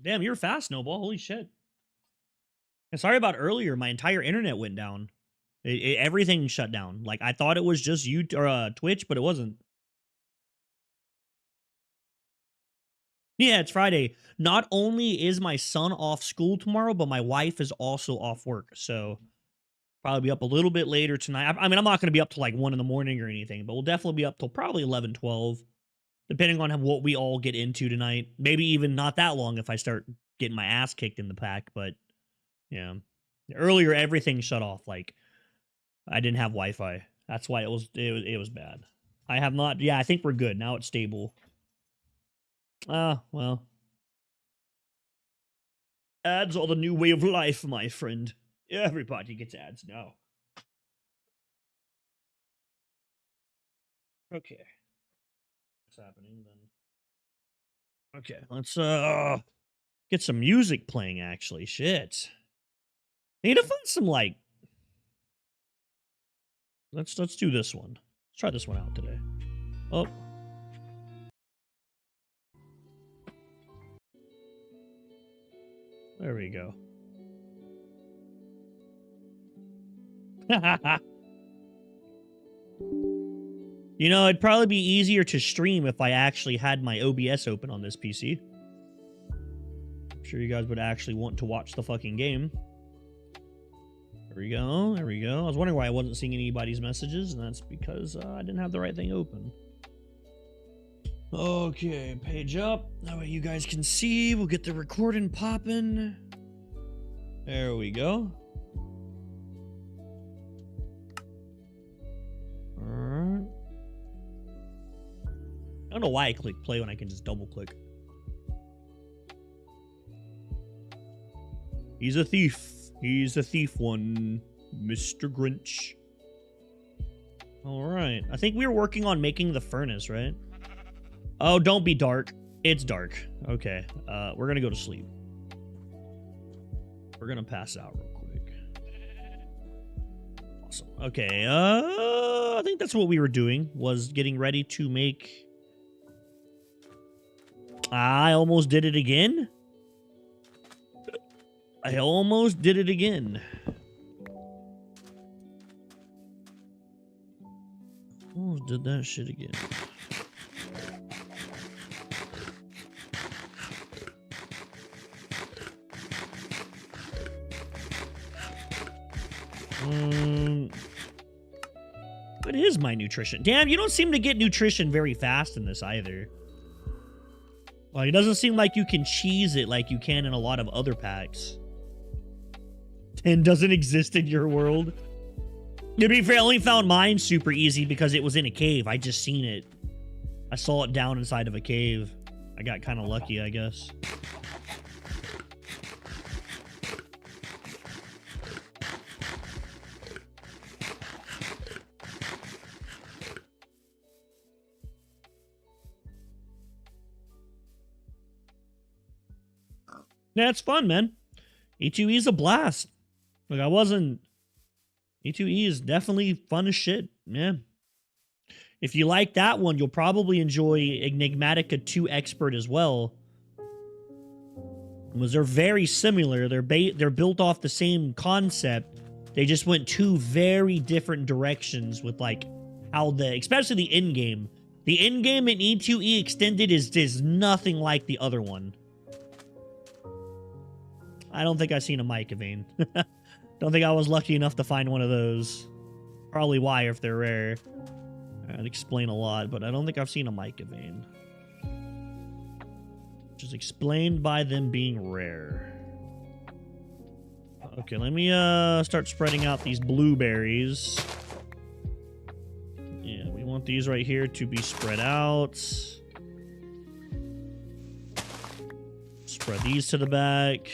Damn, you're fast, Snowball. Holy shit. And sorry about earlier. My entire internet went down. Everything shut down. Like, I thought it was just you or Twitch, but it wasn't. Yeah, it's Friday. Not only is my son off school tomorrow, but my wife is also off work. So probably be up a little bit later tonight. I mean, I'm not going to be up till like 1 in the morning or anything, but we'll definitely be up till probably 11, 12, depending on what we all get into tonight. Maybe even not that long if I start getting my ass kicked in the pack. But yeah, earlier everything shut off. Like, I didn't have Wi-Fi. That's why it was bad. I have not. Yeah, I think we're good now. It's stable. Well, ads are the new way of life, my friend. Everybody gets ads now. Okay, what's happening then? Okay, let's get some music playing. Actually, shit. Need to find some like. Let's do this one. Let's try this one out today. Oh. There we go. You know, it'd probably be easier to stream if I actually had my OBS open on this PC. I'm sure you guys would actually want to watch the fucking game. There we go. There we go. I was wondering why I wasn't seeing anybody's messages, and that's because I didn't have the right thing open. Okay, page up. That way you guys can see. We'll get the recording popping. There we go. Alright. I don't know why I click play when I can just double click. He's a thief. He's a thief one, Mr. Grinch. Alright. I think we were working on making the furnace, right? Oh, don't be dark. It's dark. Okay. We're gonna go to sleep. We're gonna pass out real quick. Awesome. Okay, I think that's what we were doing, was getting ready to make... I almost did it again? I almost did it again. Almost did that shit again. What is my nutrition? Damn, you don't seem to get nutrition very fast in this either. Like, it doesn't seem like you can cheese it like you can in a lot of other packs. 10 doesn't exist in your world. To be fair, I only found mine super easy because it was in a cave. I just seen it. I saw it down inside of a cave. I got kind of lucky, I guess. Yeah, it's fun, man. E2E is a blast. Like, I wasn't... E2E is definitely fun as shit. Yeah. If you like that one, you'll probably enjoy Enigmatica 2 Expert as well. Because they're very similar. They're built off the same concept. They just went two very different directions with, like, how the... Especially the in-game. The in-game in E2E Extended is nothing like the other one. I don't think I've seen a mica vein. Don't think I was lucky enough to find one of those. Probably why if they're rare. That'd explain a lot, but I don't think I've seen a mica vein. Which is explained by them being rare. Okay, let me start spreading out these blueberries. Yeah, we want these right here to be spread out. Spread these to the back.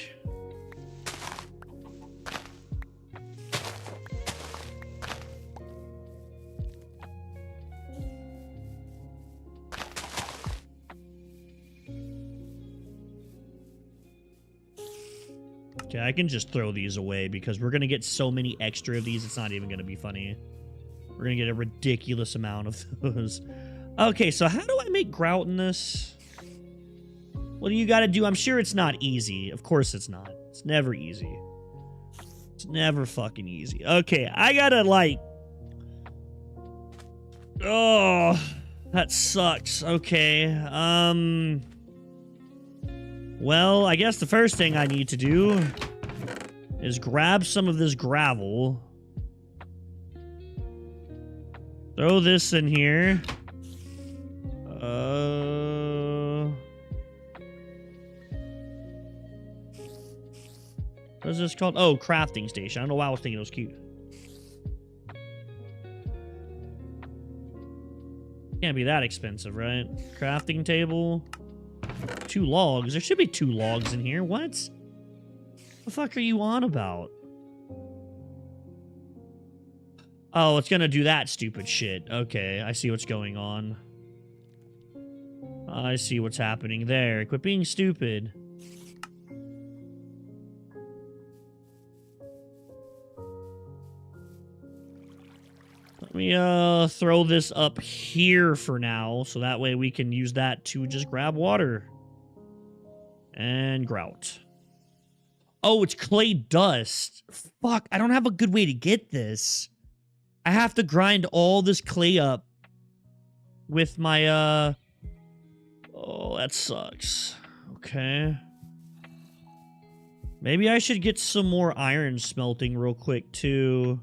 Okay, I can just throw these away because we're going to get so many extra of these, it's not even going to be funny. We're going to get a ridiculous amount of those. Okay, so how do I make grout in this? What do you gotta do? I'm sure it's not easy. Of course it's not. It's never easy. It's never fucking easy. Okay, I gotta, like... Oh, that sucks. Okay, well, I guess the first thing I need to do is grab some of this gravel. Throw this in here. What is this called? Oh, crafting station. I don't know why I was thinking it was cute. Can't be that expensive, right? Crafting table. 2 logs. There should be 2 logs in here. What? What the fuck are you on about? Oh, it's gonna do that stupid shit. Okay, I see what's going on. I see what's happening there. Quit being stupid. Let me throw this up here for now, so that way we can use that to just grab water. And grout. Oh, it's clay dust. Fuck, I don't have a good way to get this. I have to grind all this clay up with my, Oh, that sucks. Okay. Maybe I should get some more iron smelting real quick, too.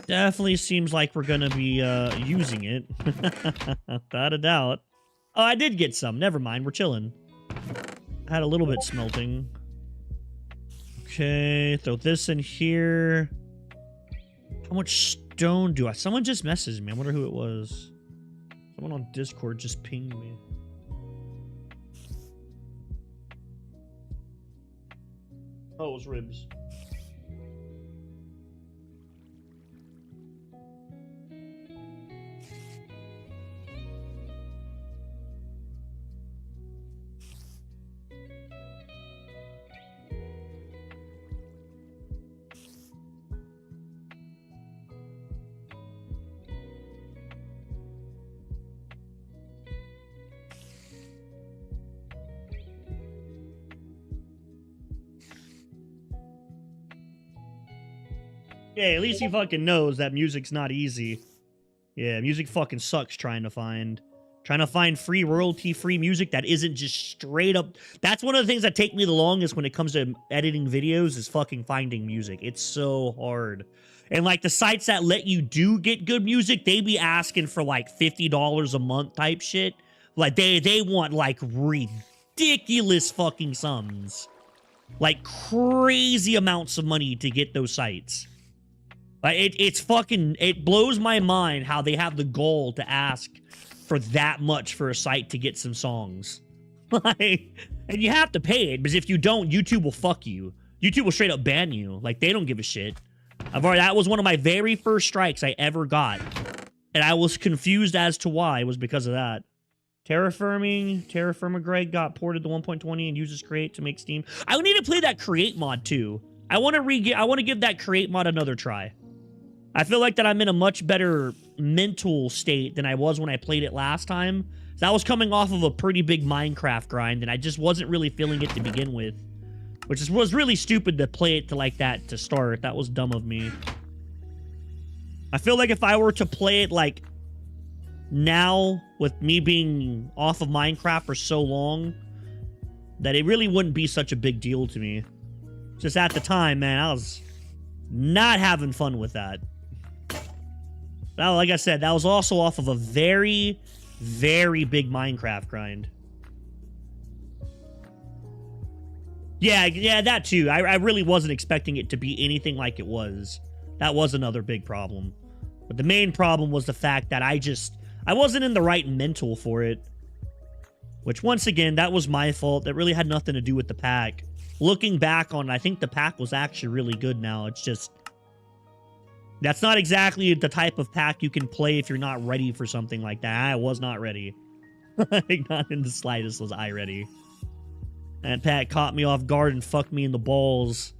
Definitely seems like we're gonna be, using it. Without a doubt. Oh, I did get some. Never mind. We're chilling. Had a little bit smelting. Okay. Throw this in here. How much stone do I... Someone just messaged me. I wonder who it was. Someone on Discord just pinged me. Oh, it was Ribs. Yeah, at least he fucking knows that music's not easy. Yeah, music fucking sucks trying to find free royalty-free music that isn't just straight up... That's one of the things that take me the longest when it comes to editing videos is fucking finding music. It's so hard. And like the sites that let you get good music, they be asking for like $50 a month type shit. Like they want like ridiculous fucking sums. Like crazy amounts of money to get those sites. Like it blows my mind how they have the goal to ask for that much for a site to get some songs. Like, and you have to pay it, because if you don't, YouTube will fuck you. YouTube will straight up ban you. Like, they don't give a shit. That was one of my very first strikes I ever got. And I was confused as to why. It was because of that. Terraformer Greg got ported to 1.20 and uses Create to make Steam. I need to play that Create mod too. I want to give that Create mod another try. I feel like that I'm in a much better mental state than I was when I played it last time. So I was coming off of a pretty big Minecraft grind, and I just wasn't really feeling it to begin with. Which was really stupid to play it to like that to start. That was dumb of me. I feel like if I were to play it like now, with me being off of Minecraft for so long, that it really wouldn't be such a big deal to me. Just at the time, man, I was not having fun with that. Now, like I said, that was also off of a very, very big Minecraft grind. Yeah, that too. I really wasn't expecting it to be anything like it was. That was another big problem. But the main problem was the fact that I wasn't in the right mental for it. Which, once again, that was my fault. That really had nothing to do with the pack. Looking back on it, I think the pack was actually really good now. It's just... That's not exactly the type of pack you can play if you're not ready for something like that. I was not ready. Not in the slightest was I ready. That pack caught me off guard and fucked me in the balls.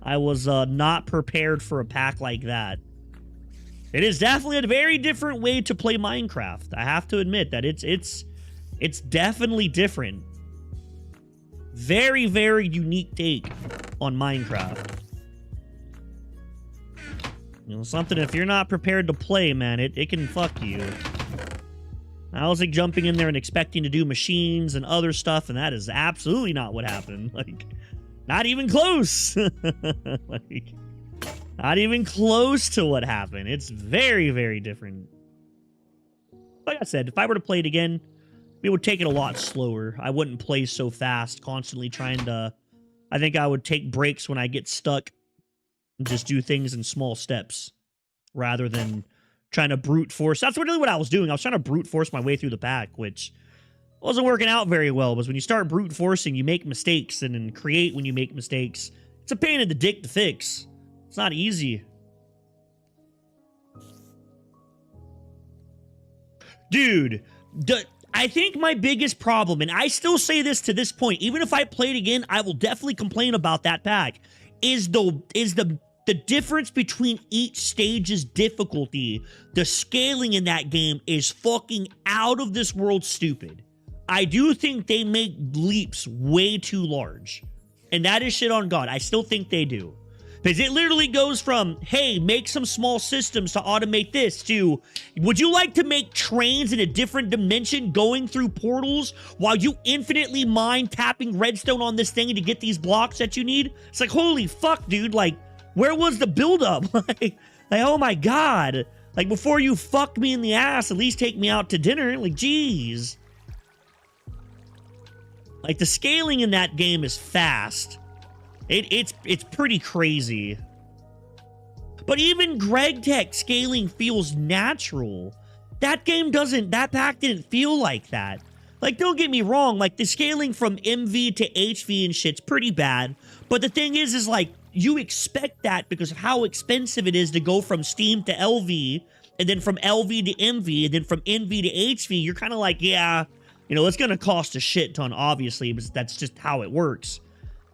I was not prepared for a pack like that. It is definitely a very different way to play Minecraft. I have to admit that it's It's definitely different. Very, very unique take on Minecraft. You know, something if you're not prepared to play, man, it can fuck you. I was like jumping in there and expecting to do machines and other stuff, and that is absolutely not what happened. Like, not even close. Like, not even close to what happened. It's very, very different. Like I said, if I were to play it again, it would take it a lot slower. I wouldn't play so fast, constantly trying to... I think I would take breaks when I get stuck and just do things in small steps rather than trying to brute force. That's really what I was doing. I was trying to brute force my way through the pack, which wasn't working out very well. Because when you start brute forcing, you make mistakes, and then create when you make mistakes. It's a pain in the dick to fix. It's not easy. Dude, I think my biggest problem, and I still say this to this point, even if I play it again, I will definitely complain about that pack, is the difference between each stage's difficulty. The scaling in that game is fucking out of this world stupid. I do think they make leaps way too large. And that is shit on God. I still think they do. Because it literally goes from, hey, make some small systems to automate this, to, would you like to make trains in a different dimension going through portals while you infinitely mine tapping redstone on this thing to get these blocks that you need? It's like, holy fuck, dude. Like, where was the buildup? like, oh my God. Like, before you fuck me in the ass, at least take me out to dinner. Like, jeez. Like, the scaling in that game is fast. It's pretty crazy. But even GregTech scaling feels natural. That pack didn't feel like that. Like, don't get me wrong, like, the scaling from MV to HV and shit's pretty bad. But the thing is like, you expect that because of how expensive it is to go from Steam to LV, and then from LV to MV, and then from MV to HV. You're kind of like, yeah, you know, it's going to cost a shit ton, obviously, but that's just how it works.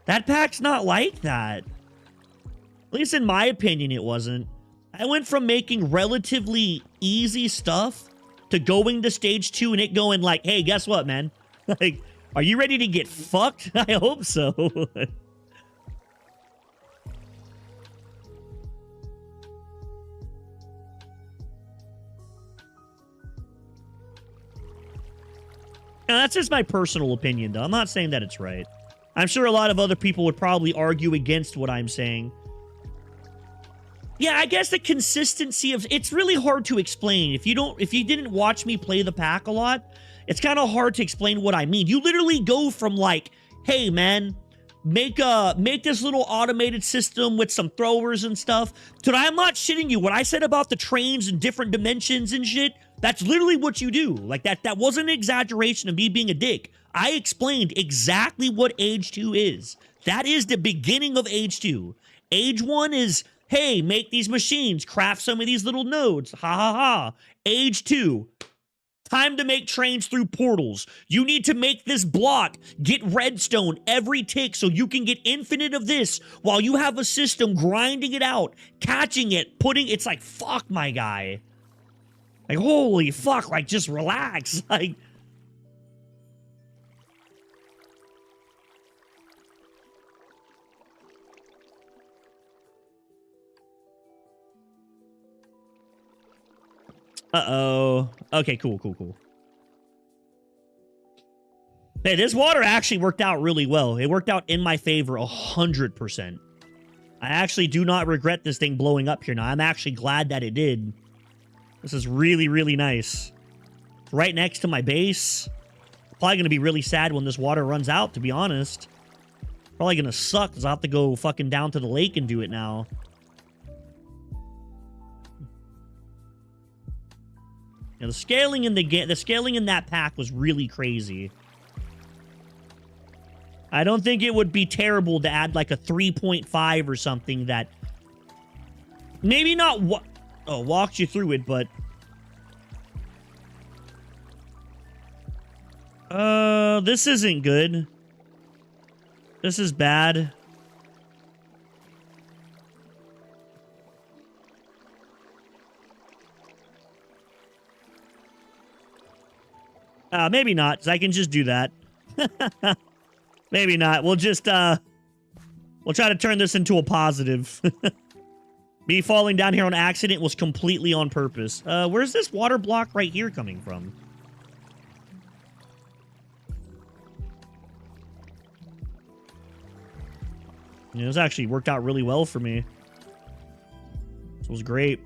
That pack's not like that. At least in my opinion, it wasn't. I went from making relatively easy stuff to going to stage 2 and it going like, hey, guess what, man? Like, are you ready to get fucked? I hope so. Now, that's just my personal opinion, though. I'm not saying that it's right. I'm sure a lot of other people would probably argue against what I'm saying. Yeah, I guess the consistency of... It's really hard to explain. If you didn't watch me play the pack a lot, it's kind of hard to explain what I mean. You literally go from like, hey, man, make this little automated system with some throwers and stuff. Dude, I'm not shitting you. What I said about the trains and different dimensions and shit, that's literally what you do. Like, that wasn't an exaggeration of me being a dick. I explained exactly what Age 2 is. That is the beginning of Age 2. Age 1 is, hey, make these machines, craft some of these little nodes. Ha ha ha. Age 2, time to make trains through portals. You need to make this block, get redstone every tick so you can get infinite of this while you have a system grinding it out, catching it, it's like, fuck, my guy. Like, holy fuck, like, just relax. Like, uh-oh. Okay, cool. Hey, this water actually worked out really well. It worked out in my favor 100%. I actually do not regret this thing blowing up here now. I'm actually glad that it did. This is really, really nice. It's right next to my base. Probably going to be really sad when this water runs out, to be honest. Probably going to suck because I'll have to go fucking down to the lake and do it now. Now, the scaling in that pack was really crazy. I don't think it would be terrible to add like a 3.5 or something that maybe not walked you through it, but this isn't good. This is bad. Maybe not, 'cause I can just do that. Maybe not. We'll just, we'll try to turn this into a positive. Me falling down here on accident was completely on purpose. Where's this water block right here coming from? Yeah, this actually worked out really well for me. This was great.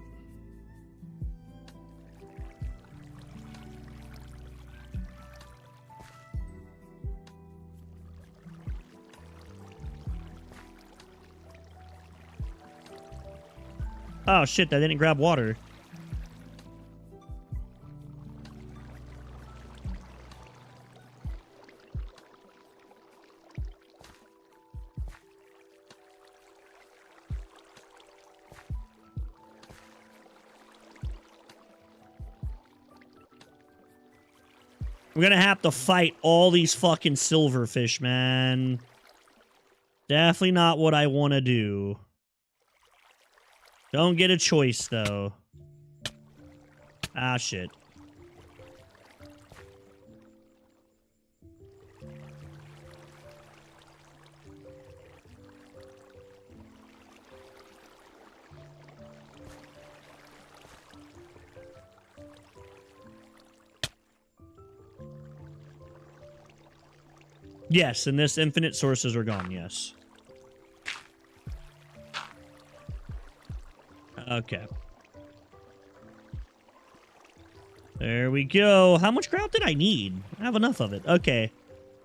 Oh, shit, that didn't grab water. We're gonna have to fight all these fucking silverfish, man. Definitely not what I want to do. Don't get a choice, though. Ah, shit. Yes, and this infinite sources are gone, yes. Okay. There we go. How much grout did I need? I have enough of it. Okay.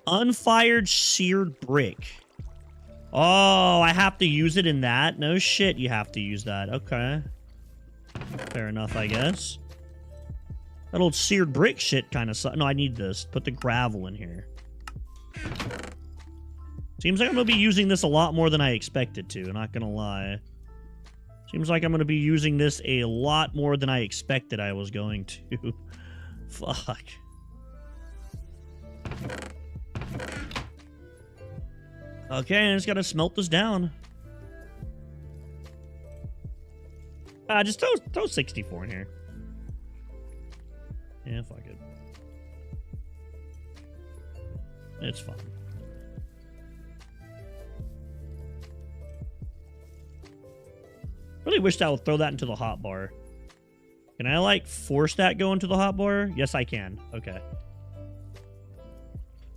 Unfired seared brick. Oh, I have to use it in that? No shit, you have to use that. Okay. Fair enough, I guess. That old seared brick shit kind of sucks. No, I need this. Put the gravel in here. Seems like I'm going to be using this a lot more than I expected to, not going to lie. Seems like I'm going to be using this a lot more than I expected I was going to. Fuck. Okay, I just got to smelt this down. Just throw 64 in here. Yeah, fuck it. It's fine. Really wish I would throw that into the hotbar. Can I, like, force that go into the hotbar? Yes, I can. Okay.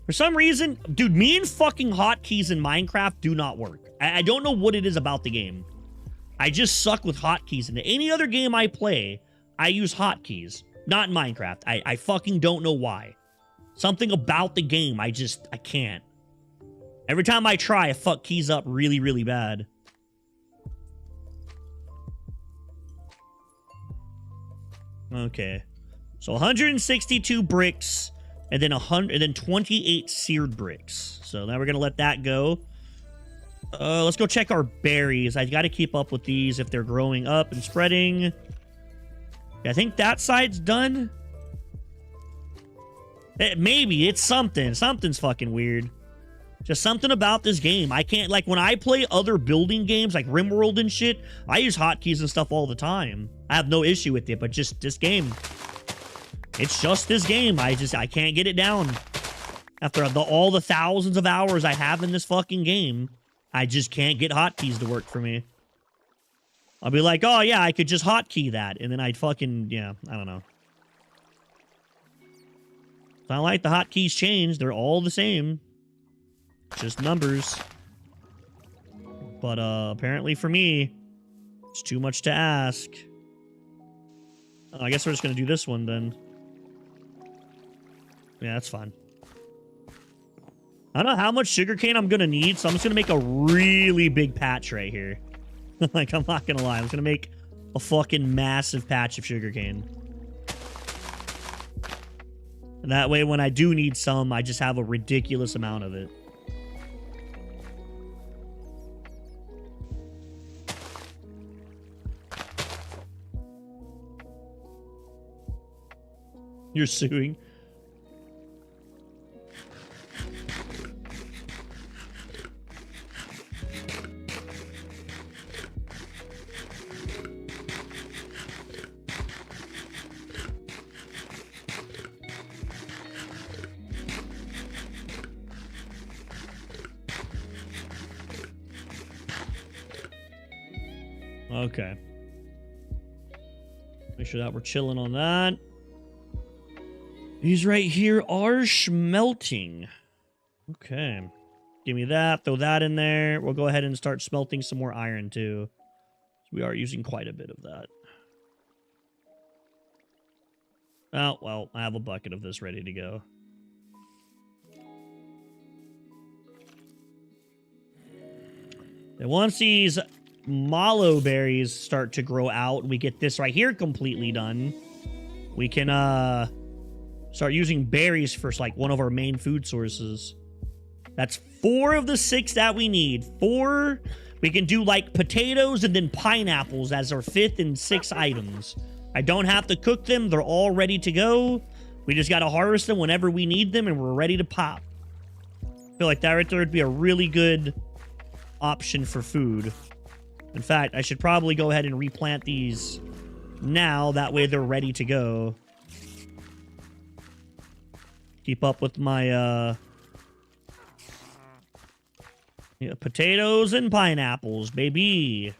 For some reason, dude, me and fucking hotkeys in Minecraft do not work. I don't know what it is about the game. I just suck with hotkeys. In any other game I play, I use hotkeys. Not in Minecraft. I fucking don't know why. Something about the game, I can't. Every time I try, I fuck keys up really, really bad. Okay. So 162 bricks and then 28 seared bricks. So now we're going to let that go. Let's go check our berries. I got to keep up with these if they're growing up and spreading. I think that side's done. Maybe it's something. Something's fucking weird. Just something about this game. I can't, like, when I play other building games like RimWorld and shit, I use hotkeys and stuff all the time. I have no issue with it, but just this game. It's just this game. I can't get it down. After all the thousands of hours I have in this fucking game, I just can't get hotkeys to work for me. I'll be like, oh yeah, I could just hotkey that. And then I'd fucking, yeah, I don't know. It's not like the hotkeys change. They're all the same. Just numbers. But apparently for me, it's too much to ask. I guess we're just going to do this one then. Yeah, that's fine. I don't know how much sugarcane I'm going to need, so I'm just going to make a really big patch right here. Like, I'm not going to lie. I'm just going to make a fucking massive patch of sugarcane. And that way, when I do need some, I just have a ridiculous amount of it. You're suing. Okay. Make sure that we're chilling on that. These right here are smelting. Okay. Give me that. Throw that in there. We'll go ahead and start smelting some more iron, too. We are using quite a bit of that. Oh, well, I have a bucket of this ready to go. And once these mallow berries start to grow out, we get this right here completely done. We can start using berries for like one of our main food sources. That's 4 of the 6 that we need. 4. We can do like potatoes and then pineapples as our 5th and 6th items. I don't have to cook them. They're all ready to go. We just got to harvest them whenever we need them and we're ready to pop. I feel like that right there would be a really good option for food. In fact, I should probably go ahead and replant these now. That way they're ready to go. Keep up with my potatoes and pineapples, baby.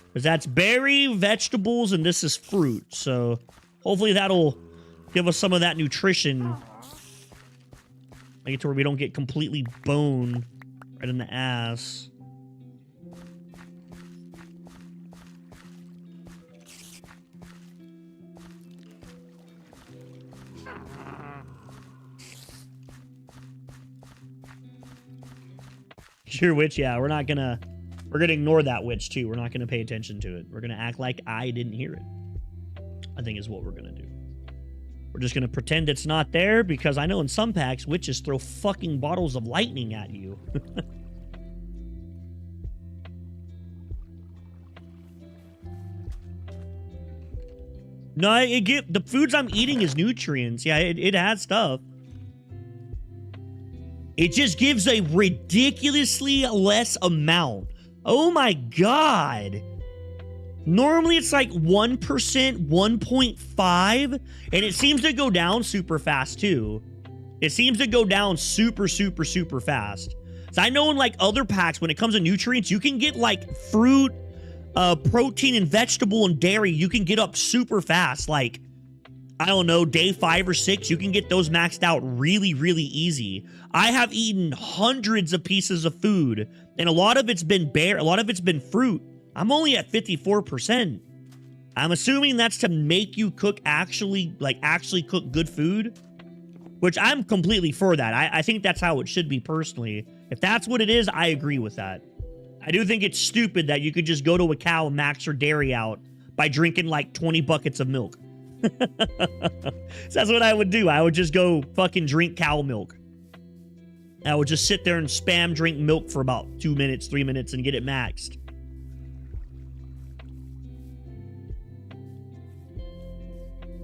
Because that's berry, vegetables, and this is fruit. So hopefully that'll give us some of that nutrition. Make it to where we don't get completely boned right in the ass. Your witch, yeah, we're gonna ignore that witch too. We're not gonna pay attention to it. We're gonna act like I didn't hear it. I think is what we're gonna do. We're just gonna pretend it's not there because I know in some packs witches throw fucking bottles of lightning at you. No, the foods I'm eating is nutrients. Yeah, it has stuff. It just gives a ridiculously less amount. Oh my god. Normally it's like 1%, 1.5, and it seems to go down super fast too. It seems to go down super fast. So I know in like other packs, when it comes to nutrients, you can get like fruit, protein and vegetable and dairy, you can get up super fast. Like, I don't know, day 5 or 6, you can get those maxed out really easy. I have eaten hundreds of pieces of food, and a lot of it's been a lot of it's been fruit. I'm only at 54%. I'm assuming that's to make you cook actually cook good food, which I'm completely for that. I think that's how it should be personally. If that's what it is, I agree with that. I do think it's stupid that you could just go to a cow and max your dairy out by drinking like 20 buckets of milk. So that's what I would do. I would just go fucking drink cow milk. I would just sit there and spam drink milk for about 2 minutes, 3 minutes and get it maxed.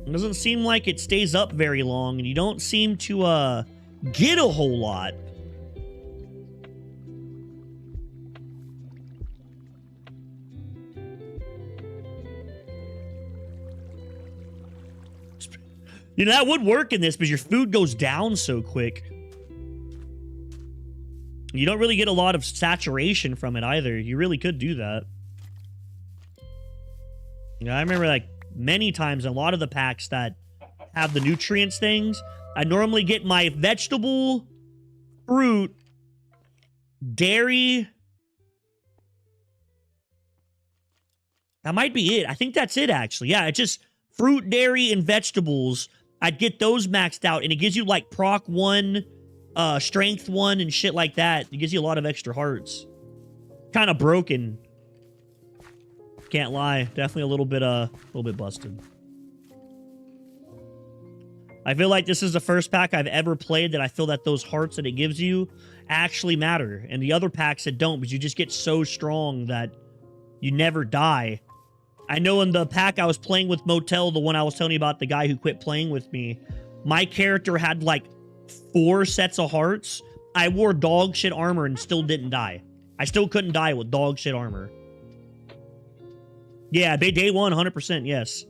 It doesn't seem like it stays up very long, and you don't seem to get a whole lot. You know, that would work in this, because your food goes down so quick. You don't really get a lot of saturation from it either. You really could do that. Yeah, I remember like many times in a lot of the packs that have the nutrients things, I normally get my vegetable, fruit, dairy. That might be it. I think that's it, actually. Yeah, it's just fruit, dairy, and vegetables. I'd get those maxed out, and it gives you like proc 1, strength 1, and shit like that. It gives you a lot of extra hearts. Kind of broken. Can't lie. Definitely a little bit busted. I feel like this is the first pack I've ever played that I feel that those hearts that it gives you actually matter. And the other packs that don't, because you just get so strong that you never die. I know in the pack I was playing with Motel, the one I was telling you about, the guy who quit playing with me, my character had like 4 sets of hearts. I wore dog shit armor and still didn't die. I still couldn't die with dog shit armor. Yeah, day 1, 100%, yes.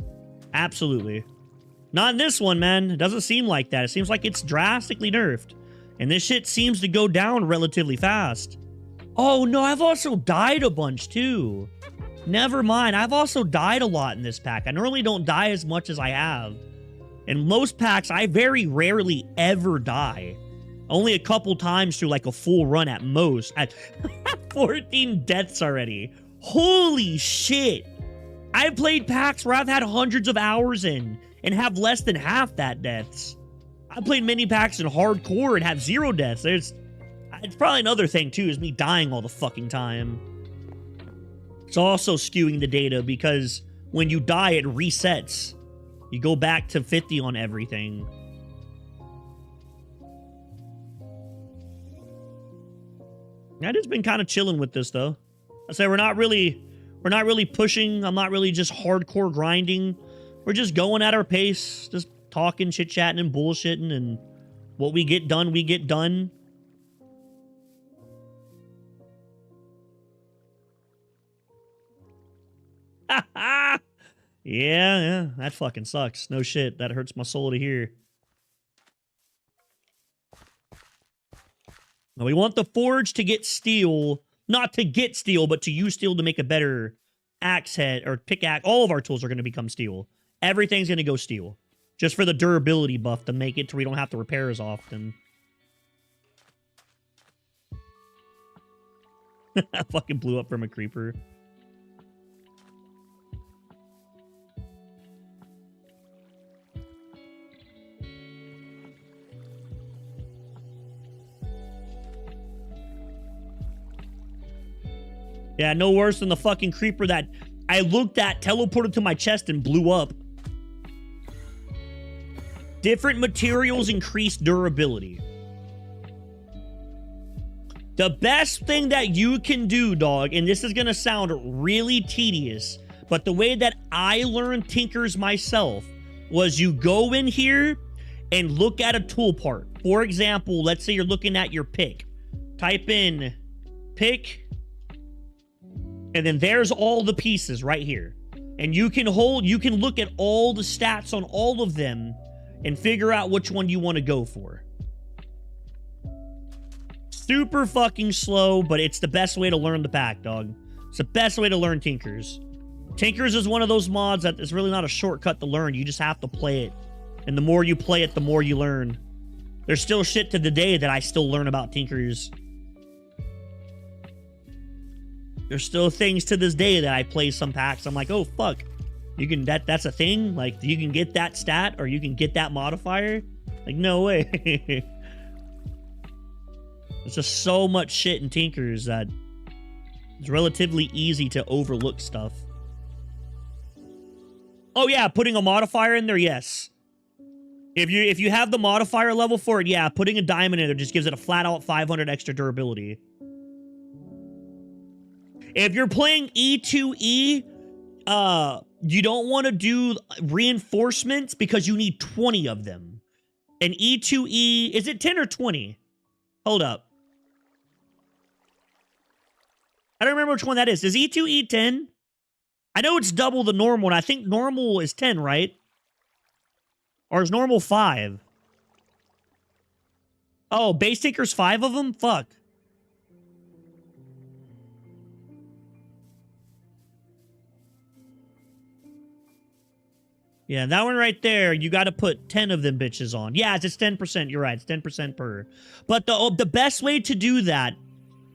Absolutely. Not in this one, man. It doesn't seem like that. It seems like it's drastically nerfed. And this shit seems to go down relatively fast. Oh, no, I've also died a bunch, too. Never mind. I've also died a lot in this pack. I normally don't die as much as I have. In most packs, I very rarely ever die. Only a couple times through like a full run at most. At 14 deaths already. Holy shit. I've played packs where I've had hundreds of hours in and have less than half that deaths. I played mini packs in hardcore and have 0 deaths. It's probably another thing too, is me dying all the fucking time. It's also skewing the data because when you die, it resets. You go back to 50 on everything. I've just been kind of chilling with this though. I say we're not really pushing. I'm not really just hardcore grinding. We're just going at our pace, just talking, chit-chatting, and bullshitting, and what we get done, we get done. Yeah, that fucking sucks. No shit, that hurts my soul to hear. Now we want the forge to get steel, not to get steel, but to use steel to make a better axe head or pickaxe. All of our tools are going to become steel. Everything's going to go steel, just for the durability buff to make it to we don't have to repair as often. I fucking blew up from a creeper. Yeah, no worse than the fucking creeper that I looked at, teleported to my chest, and blew up. Different materials increase durability. The best thing that you can do, dog, and this is going to sound really tedious, but the way that I learned tinkers myself was you go in here and look at a tool part. For example, let's say you're looking at your pick. Type in pick. And then there's all the pieces right here. And you can look at all the stats on all of them and figure out which one you want to go for. Super fucking slow, but it's the best way to learn the pack, dog. It's the best way to learn Tinkers. Tinkers is one of those mods that is really not a shortcut to learn. You just have to play it. And the more you play it, the more you learn. There's still shit to the day that I still learn about Tinkers. There's still things to this day that I play some packs. I'm like, oh, fuck. You can, that's a thing? Like, you can get that stat or you can get that modifier? Like, no way. There's just so much shit in Tinkers that it's relatively easy to overlook stuff. Oh, yeah, putting a modifier in there, yes. If you have the modifier level for it, yeah, putting a diamond in there just gives it a flat-out 500 extra durability. If you're playing E2E, you don't want to do reinforcements because you need 20 of them. And E2E, is it 10 or 20? Hold up. I don't remember which one that is. Is E2E 10? I know it's double the normal one. I think normal is 10, right? Or is normal 5? Oh, base tinker's 5 of them? Fuck. Yeah, that one right there, you got to put 10 of them bitches on. Yeah, it's 10%. You're right. It's 10% per. But the best way to do that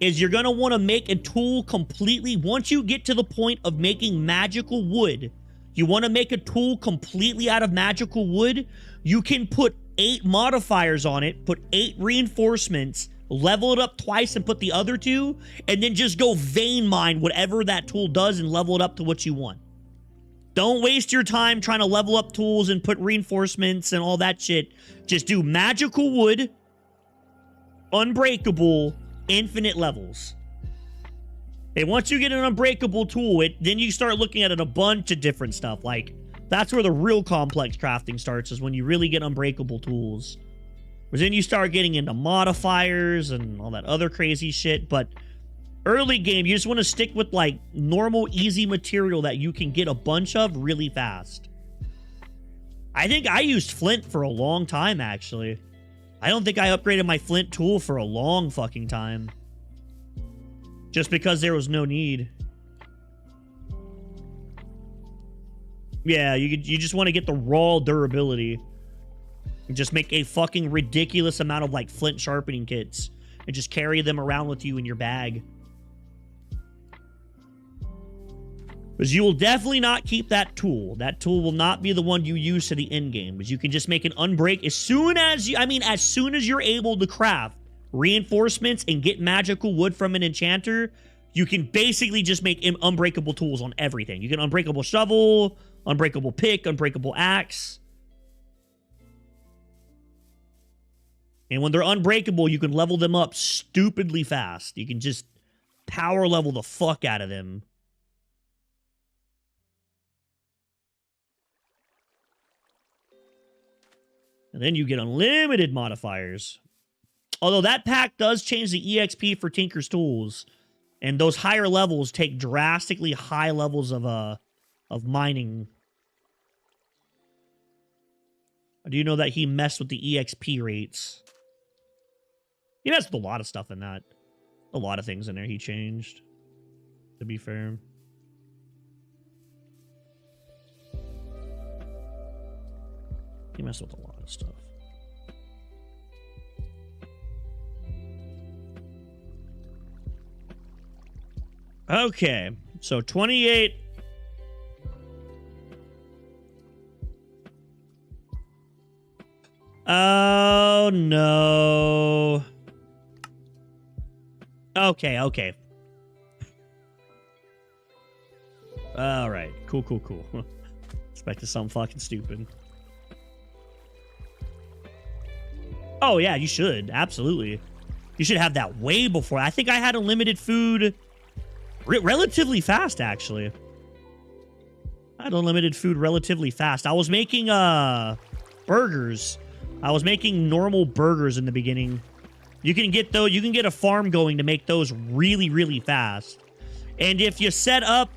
is you're going to want to make a tool completely. Once you get to the point of making magical wood, you want to make a tool completely out of magical wood, you can put 8 modifiers on it, put 8 reinforcements, level it up twice and put the other 2, and then just go vein mine whatever that tool does and level it up to what you want. Don't waste your time trying to level up tools and put reinforcements and all that shit. Just do magical wood, unbreakable, infinite levels. And once you get an unbreakable tool, then you start looking at it a bunch of different stuff. Like, that's where the real complex crafting starts, is when you really get unbreakable tools. Because then you start getting into modifiers and all that other crazy shit. But early game, you just want to stick with, like, normal, easy material that you can get a bunch of really fast. I think I used flint for a long time, actually. I don't think I upgraded my flint tool for a long fucking time. Just because there was no need. Yeah, you just want to get the raw durability. And just make a fucking ridiculous amount of like flint sharpening kits and just carry them around with you in your bag. Because you will definitely not keep that tool. That tool will not be the one you use to the end game. Because you can just make an unbreak as soon as you, as soon as you're able to craft reinforcements and get magical wood from an enchanter, you can basically just make unbreakable tools on everything. You can unbreakable shovel, unbreakable pick, unbreakable axe. And when they're unbreakable, you can level them up stupidly fast. You can just power level the fuck out of them. And then you get unlimited modifiers. Although that pack does change the EXP for Tinker's Tools. And those higher levels take drastically high levels of mining. I do know that he messed with the EXP rates. He messed with a lot of stuff in that. A lot of things in there he changed, to be fair. He messed with a lot of stuff. Okay, so 28. Oh, no. Okay. All right. Cool. Expected something fucking stupid. Oh, yeah, you should. Absolutely. You should have that way before. I think I had unlimited food relatively fast, actually. I had unlimited food relatively fast. I was making burgers. I was making normal burgers in the beginning. You can get a farm going to make those really, really fast. And if you set up,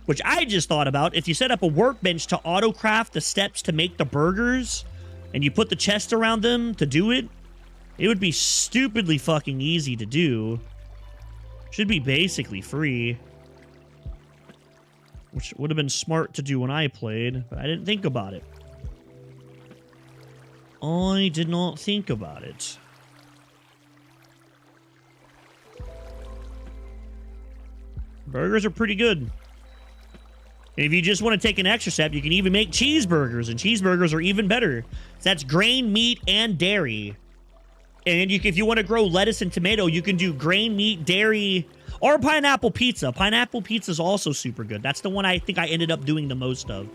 which I just thought about, if you set up a workbench to auto-craft the steps to make the burgers, and you put the chest around them to do it, it would be stupidly fucking easy to do. Should be basically free. Which would have been smart to do when I played, but I didn't think about it. I did not think about it. Burgers are pretty good. And if you just want to take an extra step, you can even make cheeseburgers, and cheeseburgers are even better. So that's grain, meat, and dairy. And if you want to grow lettuce and tomato, you can do grain, meat, dairy, or pineapple pizza. Pineapple pizza is also super good. That's the one I think I ended up doing the most of.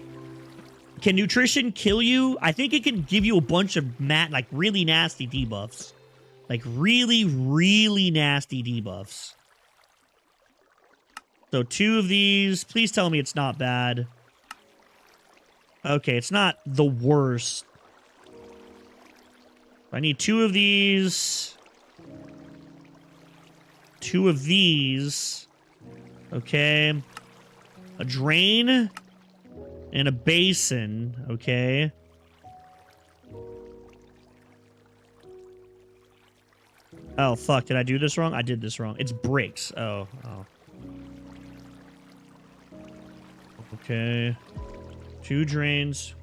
Can nutrition kill you? I think it can give you a bunch of really nasty debuffs. Like really, really nasty debuffs. So 2 of these. Please tell me it's not bad. Okay, it's not the worst. I need 2 of these. 2 of these. Okay. A drain. And a basin. Okay. Oh, fuck. Did I do this wrong? I did this wrong. It's bricks. Oh. Okay. 2 drains.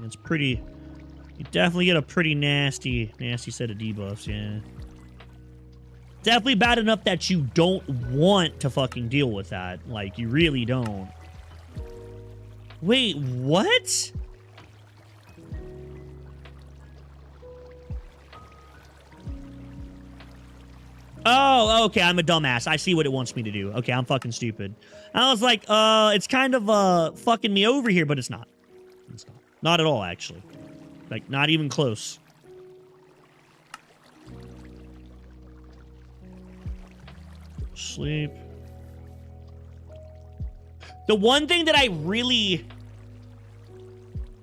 It's pretty... You definitely get a pretty nasty set of debuffs, yeah. Definitely bad enough that you don't want to fucking deal with that. Like, you really don't. Wait, what? Oh, okay, I'm a dumbass. I see what it wants me to do. Okay, I'm fucking stupid. I was like, it's kind of, fucking me over here, but it's not. It's not. Not at all, actually. Like, not even close. Sleep. The one thing that I really...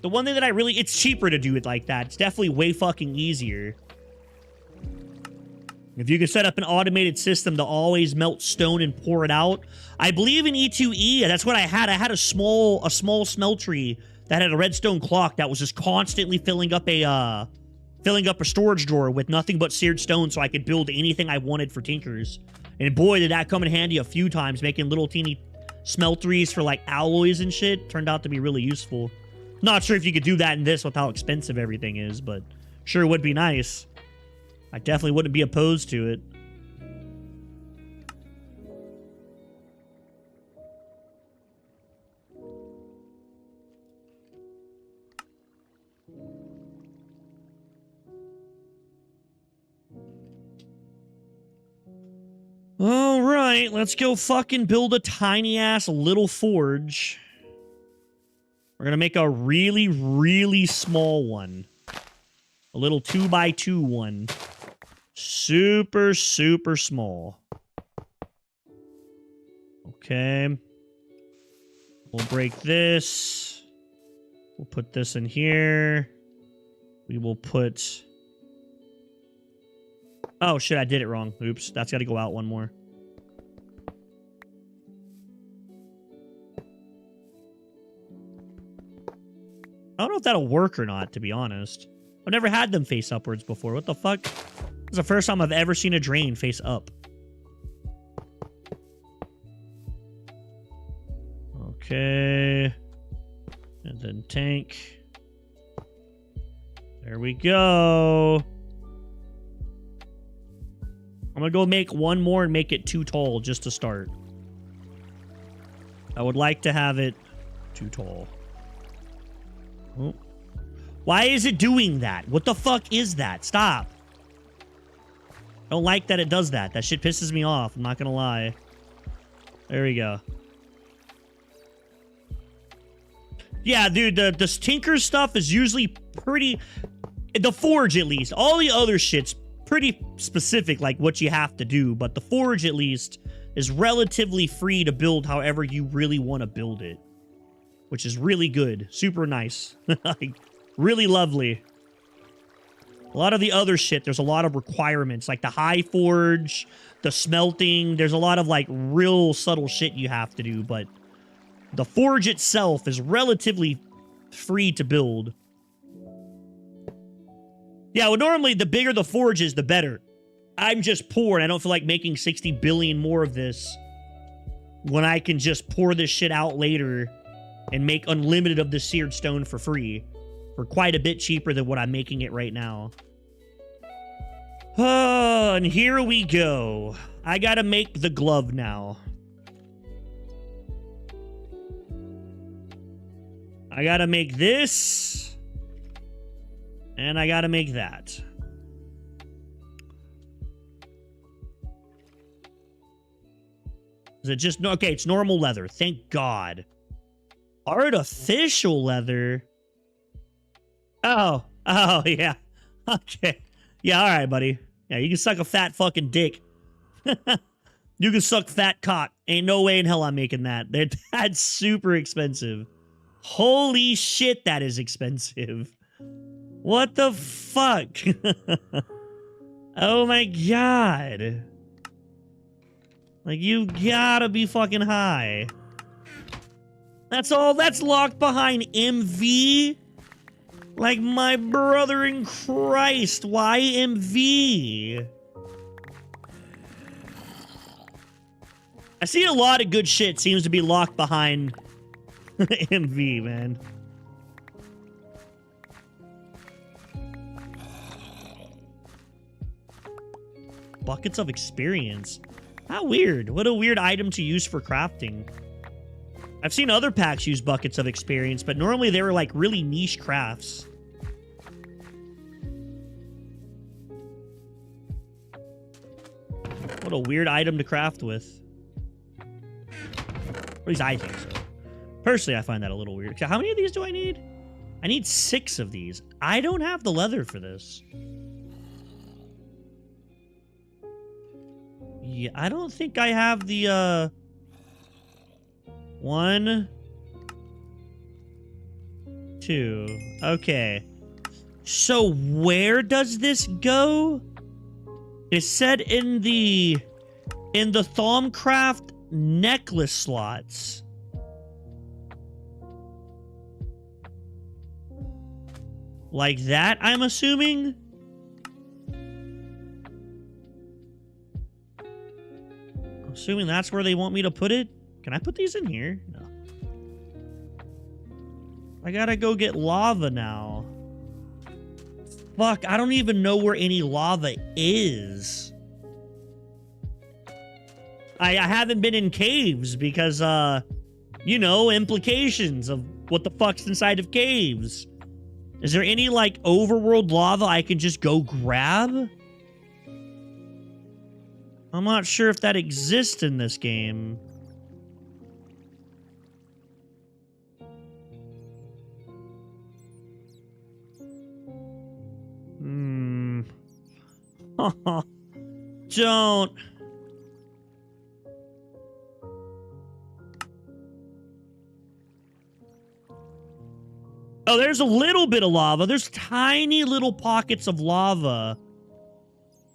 It's cheaper to do it like that. It's definitely way fucking easier. If you could set up an automated system to always melt stone and pour it out. I believe in E2E, that's what I had. I had a small smeltery that had a redstone clock that was just constantly filling up a storage drawer with nothing but seared stone so I could build anything I wanted for Tinkers. And boy, did that come in handy a few times, making little teeny smelteries for like alloys and shit. Turned out to be really useful. Not sure if you could do that in this with how expensive everything is, but sure would be nice. I definitely wouldn't be opposed to it. All right, let's go fucking build a tiny-ass little forge. We're gonna make a really, really small one. A little 2x2 one. Super, super small. Okay. We'll break this. We'll put this in here. We will put... Oh, shit, I did it wrong. Oops, that's got to go out one more. I don't know if that'll work or not, to be honest. I've never had them face upwards before. What the fuck? It's the first time I've ever seen a drain face up. Okay. And then tank. There we go. I'm gonna go make one more and make it too tall just to start. I would like to have it too tall. Oh. Why is it doing that? What the fuck is that? Stop. I don't like that it does that. That shit pisses me off. I'm not gonna lie. There we go. Yeah, dude, the tinker stuff is usually pretty... The forge, at least. All the other shit's pretty specific, like what you have to do. But the forge, at least, is relatively free to build however you really want to build it. Which is really good. Super nice. Like, really lovely. A lot of the other shit, there's a lot of requirements. Like the high forge, the smelting. There's a lot of, like, real subtle shit you have to do. But the forge itself is relatively free to build. Yeah, well, normally the bigger the forge is, the better. I'm just poor, and I don't feel like making 60 billion more of this when I can just pour this shit out later and make unlimited of the seared stone for free. For quite a bit cheaper than what I'm making it right now. Oh, and here we go. I gotta make the glove now. I gotta make this. And I gotta make that. Is it just... Okay, it's normal leather. Thank God. Artificial leather? Oh. Oh, yeah. Okay. Yeah, alright, buddy. Yeah, you can suck a fat fucking dick. You can suck fat cock. Ain't no way in hell I'm making that. That's super expensive. Holy shit, that is expensive. What the fuck? Oh my god. Like, you gotta be fucking high. That's all that's locked behind MV? Like, my brother in Christ, why MV? I see a lot of good shit seems to be locked behind MV, man. Buckets of experience. How weird. What a weird item to use for crafting. I've seen other packs use buckets of experience, but normally they were like really niche crafts. What a weird item to craft with. At least I think so. Personally, I find that a little weird. How many of these do I need? I need 6 of these. I don't have the leather for this. Yeah, I don't think I have the, 1, 2. Okay. So where does this go? It said in the Thaumcraft necklace slots. Like that, I'm assuming? Assuming that's where they want me to put it. Can I put these in here? No. I gotta go get lava now. Fuck, I don't even know where any lava is. I haven't been in caves because, you know, implications of what the fuck's inside of caves. Is there any, like, overworld lava I can just go grab? I'm not sure if that exists in this game. Don't. Oh, there's a little bit of lava. There's tiny little pockets of lava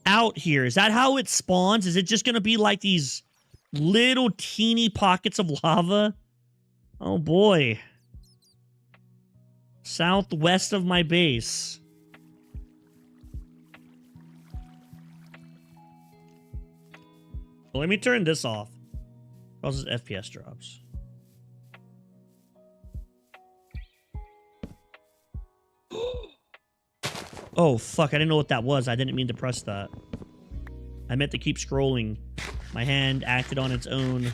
out here. Is that how it spawns? Is it just going to be like these little teeny pockets of lava? Oh, boy. Southwest of my base. Well, let me turn this off. Causes FPS drops. Oh, fuck. I didn't know what that was. I didn't mean to press that. I meant to keep scrolling. My hand acted on its own.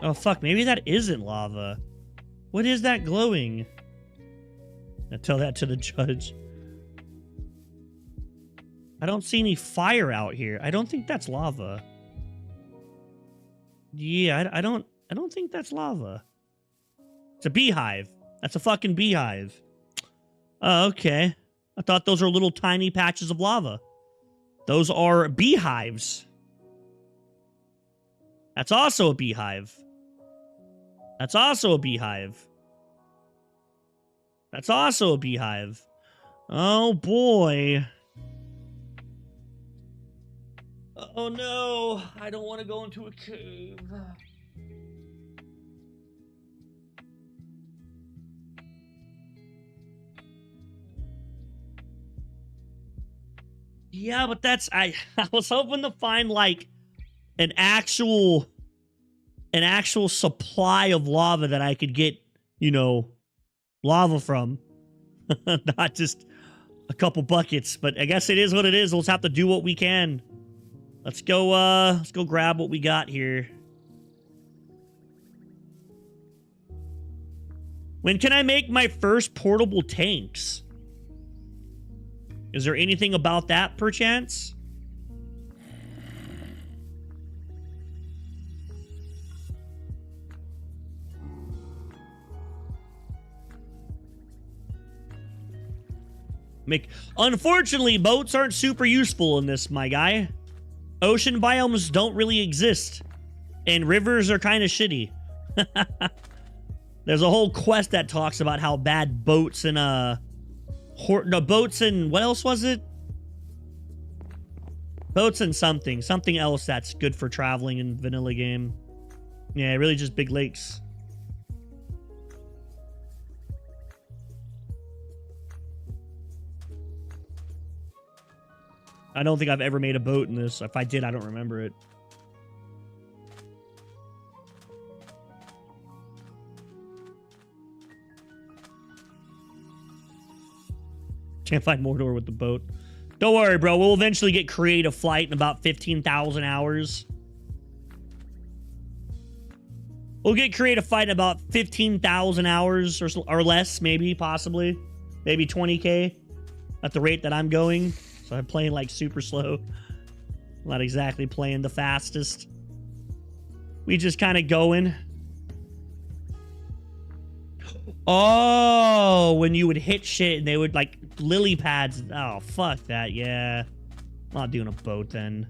Oh, fuck. Maybe that isn't lava. What is that glowing? I'll tell that to the judge. I don't see any fire out here. I don't think that's lava. Yeah, I don't think that's lava. It's a beehive. That's a fucking beehive. Oh, okay. I thought those are little tiny patches of lava. Those are beehives. That's also a beehive. That's also a beehive. That's also a beehive. Oh, boy. Oh, no. I don't want to go into a cave. Yeah, but that's... I was hoping to find, like, an actual supply of lava that I could get, you know, lava from. Not just a couple buckets, but I guess it is what it is. We'll just have to do what we can. Let's go grab what we got here. When can I make my first portable tanks? Is there anything about that, perchance? Unfortunately, boats aren't super useful in this, my guy. Ocean biomes don't really exist. And rivers are kind of shitty. There's a whole quest that talks about how bad boats and, boats and... What else was it? Boats and something. Something else that's good for traveling in vanilla game. Yeah, really just big lakes. I don't think I've ever made a boat in this. If I did, I don't remember it. Can't find Mordor with the boat. Don't worry, bro. We'll eventually get creative flight in about 15,000 hours. We'll get creative flight in about 15,000 hours or less, maybe, possibly. Maybe 20K at the rate that I'm going. So I'm playing like super slow. Not exactly playing the fastest. We just kind of going. Oh, when you would hit shit and they would like lily pads. Oh, fuck that. Yeah. Not doing a boat then.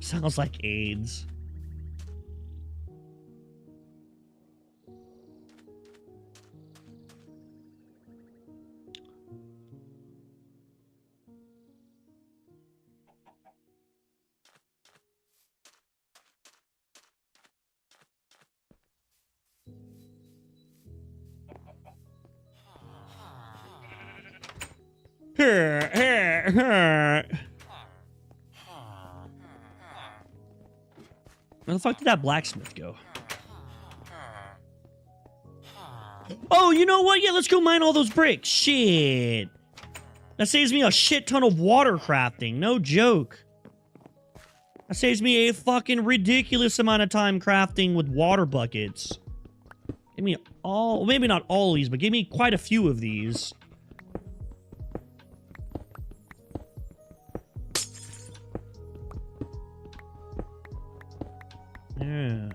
Sounds like AIDS. Where the fuck did that blacksmith go? Oh, you know what? Yeah, let's go mine all those bricks. Shit. That saves me a shit ton of water crafting. No joke. That saves me a fucking ridiculous amount of time crafting with water buckets. Give me all, maybe not all of these, but give me quite a few of these. Yeah.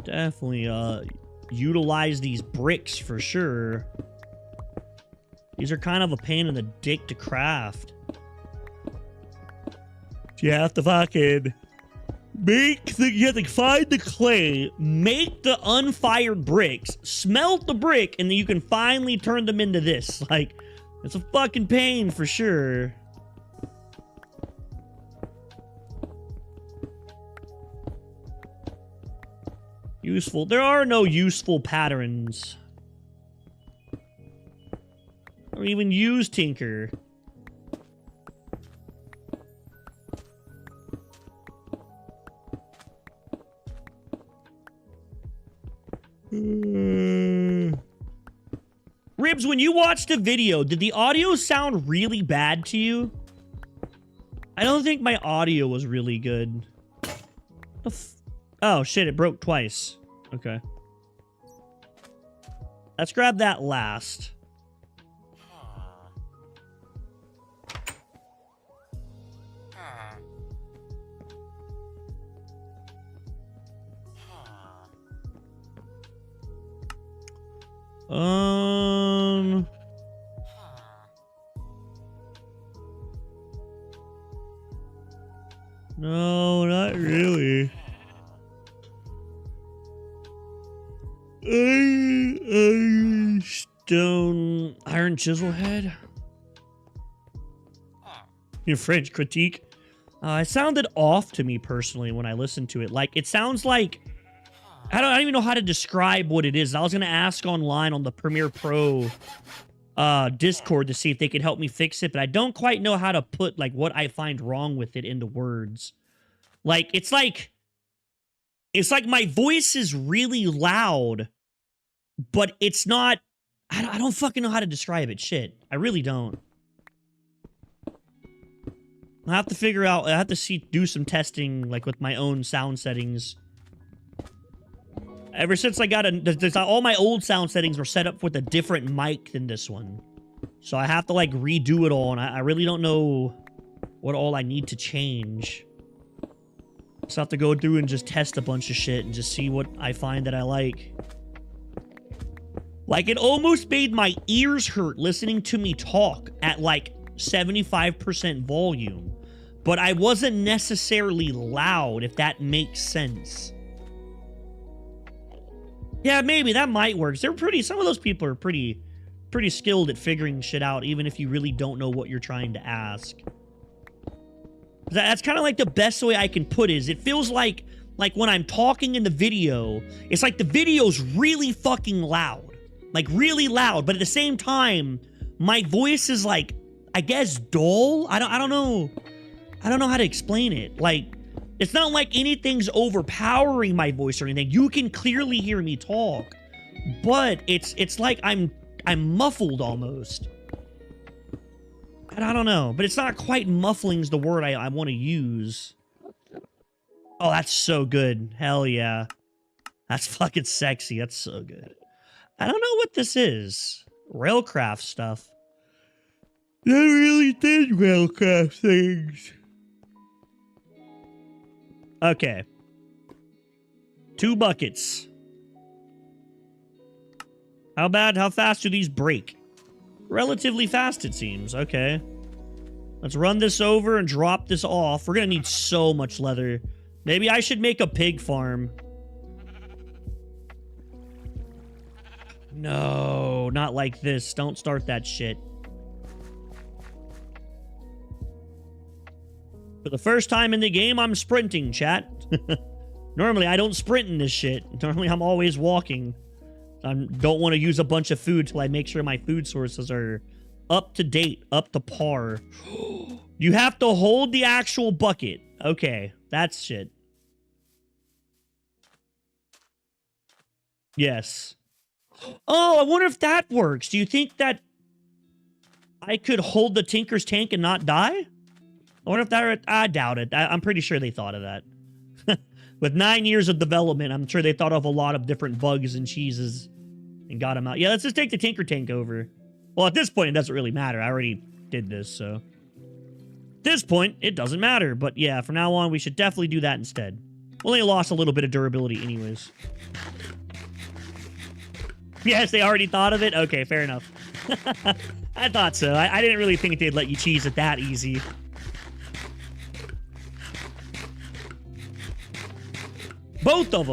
Definitely, utilize these bricks for sure. These are kind of a pain in the dick to craft. You have to fucking you have to find the clay, make the unfired bricks, smelt the brick, and then you can finally turn them into this. Like, it's a fucking pain for sure. Useful. There are no useful patterns. Or even use Tinker. Ribs, when you watched the video, did the audio sound really bad to you? I don't think my audio was really good. Oh, shit, it broke twice. Okay. Let's grab that last. No, not really. Stone iron chisel head. Your French critique. It sounded off to me personally when I listened to it. Like, it sounds like I don't even know how to describe what it is. I was gonna ask online on the Premiere Pro Discord to see if they could help me fix it, but I don't quite know how to put like what I find wrong with it into words. Like, it's like my voice is really loud, but it's not. I don't fucking know how to describe it. Shit, I really don't. I have to figure out. I have to do some testing, like with my own sound settings. Ever since I got all my old sound settings were set up with a different mic than this one, so I have to like redo it all, and I really don't know what all I need to change. So I have to go through and just test a bunch of shit and just see what I find that I like. Like, it almost made my ears hurt listening to me talk at like 75% volume, but I wasn't necessarily loud, if that makes sense. Yeah, maybe that might work. Some of those people are pretty skilled at figuring shit out, even if you really don't know what you're trying to ask. That's kind of like the best way I can put it. Is it feels like when I'm talking in the video, it's like the video's really fucking loud. Like, really loud, but at the same time, my voice is like, I guess, dull? I don't know. I don't know how to explain it. Like, it's not like anything's overpowering my voice or anything. You can clearly hear me talk, but it's like I'm muffled almost. And I don't know, but it's not quite muffling's the word I want to use. Oh, that's so good. Hell yeah. That's fucking sexy. That's so good. I don't know what this is. Railcraft stuff. I really did railcraft things. Okay. 2 buckets. How fast do these break? Relatively fast, it seems. Okay. Let's run this over and drop this off. We're gonna need so much leather. Maybe I should make a pig farm. No, not like this. Don't start that shit. For the first time in the game, I'm sprinting, chat. Normally, I don't sprint in this shit. Normally, I'm always walking. I don't want to use a bunch of food till I make sure my food sources are up to date, up to par. You have to hold the actual bucket. Okay, that's shit. Yes. Oh, I wonder if that works. Do you think that I could hold the Tinker's tank and not die? I wonder if that... I doubt it. I'm pretty sure they thought of that. With 9 years of development, I'm sure they thought of a lot of different bugs and cheeses and got them out. Yeah, let's just take the Tinker tank over. Well, at this point, it doesn't really matter. I already did this, so... At this point, it doesn't matter. But yeah, from now on, we should definitely do that instead. Only lost a little bit of durability anyways. Yes, they already thought of it? Okay, fair enough. I thought so. I didn't really think they'd let you cheese it that easy. Both of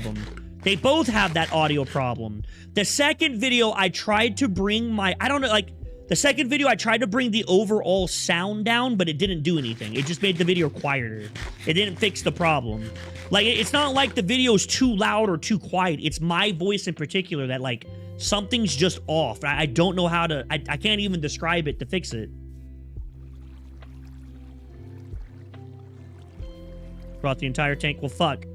them. They both have that audio problem. The second video, I tried to bring my... I don't know, like... The second video, I tried to bring the overall sound down, but it didn't do anything. It just made the video quieter. It didn't fix the problem. Like, it's not like the video's too loud or too quiet. It's my voice in particular that, like, something's just off. I don't know how to... I can't even describe it to fix it. Brought the entire tank. Well, fuck.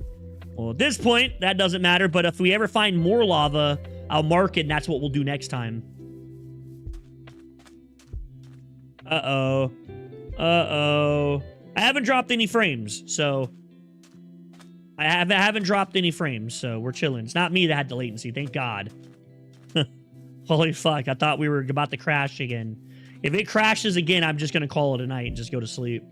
Well, at this point, that doesn't matter, but if we ever find more lava, I'll mark it, and that's what we'll do next time. Uh-oh. Uh-oh. I haven't dropped any frames, so... I haven't dropped any frames, so we're chilling. It's not me that had the latency, thank God. Holy fuck, I thought we were about to crash again. If it crashes again, I'm just gonna call it a night and just go to sleep.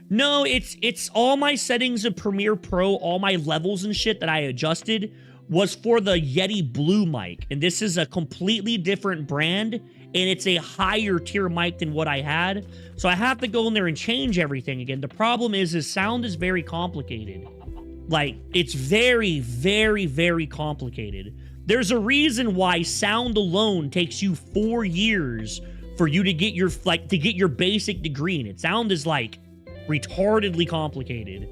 No, it's all my settings of Premiere Pro, all my levels and shit that I adjusted was for the Yeti Blue mic. And this is a completely different brand, and it's a higher tier mic than what I had. So I have to go in there and change everything again. The problem is sound is very complicated. Like, it's very, very, very complicated. There's a reason why sound alone takes you 4 years for you to get your, like, to get your basic degree in it. Sound is, like, retardedly complicated.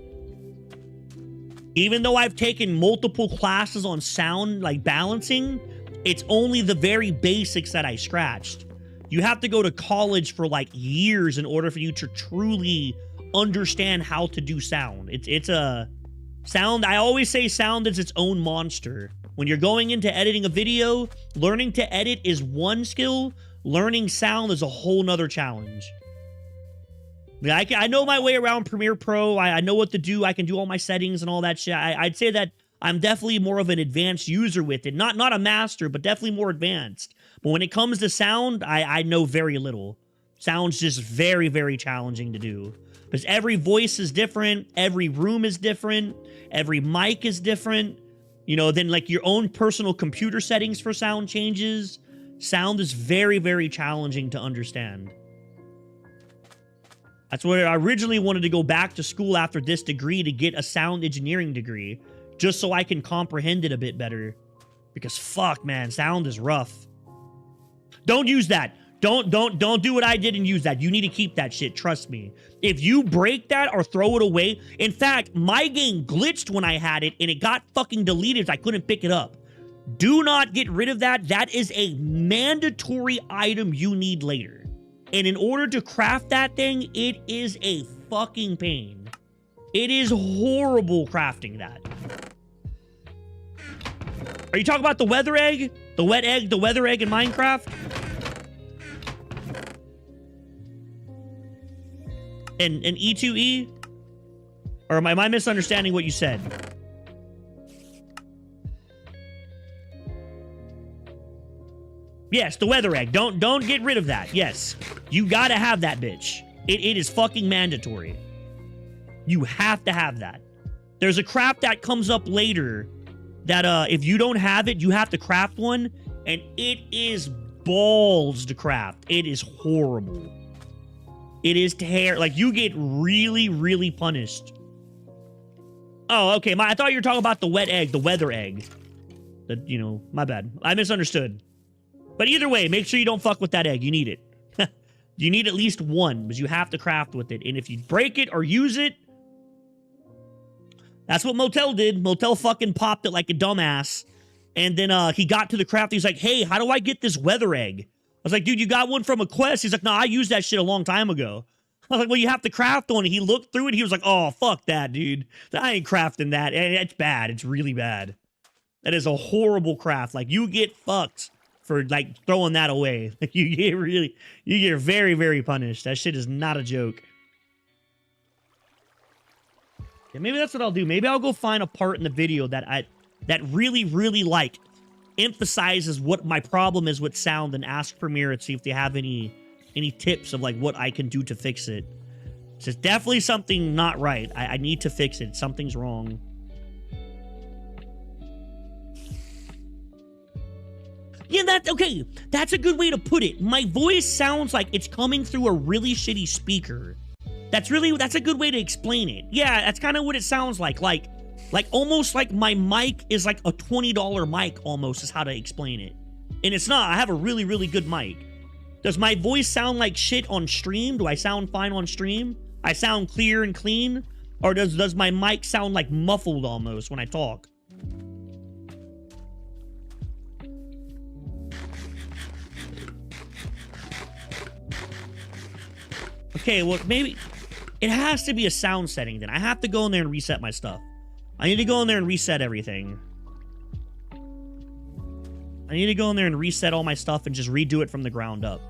Even though I've taken multiple classes on sound, like balancing, it's only the very basics that I scratched. You have to go to college for like years in order for you to truly understand how to do sound. It's a sound. I always say sound is its own monster. When you're going into editing a video, learning to edit is one skill. Learning sound is a whole nother challenge. I know my way around Premiere Pro. I know what to do. I can do all my settings and all that shit. I'd say that I'm definitely more of an advanced user with it. Not a master, but definitely more advanced. But when it comes to sound, I know very little. Sound's just very, very challenging to do. Because every voice is different. Every room is different. Every mic is different. You know, then like your own personal computer settings for sound changes. Sound is very, very challenging to understand. That's where I originally wanted to go back to school after this degree to get a sound engineering degree, just so I can comprehend it a bit better. Because fuck, man, sound is rough. Don't use that. Don't do what I did and use that. You need to keep that shit, trust me. If you break that or throw it away, in fact, my game glitched when I had it and it got fucking deleted. I couldn't pick it up. Do not get rid of that. That is a mandatory item you need later. And in order to craft that thing, it is a fucking pain. It is horrible crafting that. Are you talking about the weather egg? The wet egg, the weather egg in Minecraft? And E2E? Or am I misunderstanding what you said? Yes, the weather egg. Don't get rid of that. Yes. You gotta have that bitch. It is fucking mandatory. You have to have that. There's a craft that comes up later that if you don't have it, you have to craft one, and it is balls to craft. It is horrible. It is terrible. Like, you get really, really punished. Oh, okay. I thought you were talking about the wet egg, the weather egg. You know, my bad. I misunderstood. But either way, make sure you don't fuck with that egg. You need it. You need at least one, because you have to craft with it. And if you break it or use it, that's what Motel did. Motel fucking popped it like a dumbass. And then he got to the craft. He's like, hey, how do I get this weather egg? I was like, dude, you got one from a quest. He's like, no, I used that shit a long time ago. I was like, well, you have to craft one. And he looked through it. He was like, oh, fuck that, dude. I ain't crafting that. It's bad. It's really bad. That is a horrible craft. Like, you get fucked for, like, throwing that away. Like, you get very, very punished. That shit is not a joke. Yeah, maybe that's what I'll do. Maybe I'll go find a part in the video that really, really, like, emphasizes what my problem is with sound and ask Premiere and see if they have any tips of, like, what I can do to fix it. So it's definitely something not right. I need to fix it. Something's wrong. Yeah, okay. That's a good way to put it. My voice sounds like it's coming through a really shitty speaker. That's a good way to explain it. Yeah, that's kind of what it sounds like. Like almost like my mic is like a $20 mic almost is how to explain it. And it's not. I have a really, really good mic. Does my voice sound like shit on stream? Do I sound fine on stream? I sound clear and clean? Or does my mic sound like muffled almost when I talk? Okay, well, maybe it has to be a sound setting then. I have to go in there and reset my stuff. I need to go in there and reset everything. I need to go in there and reset all my stuff and just redo it from the ground up.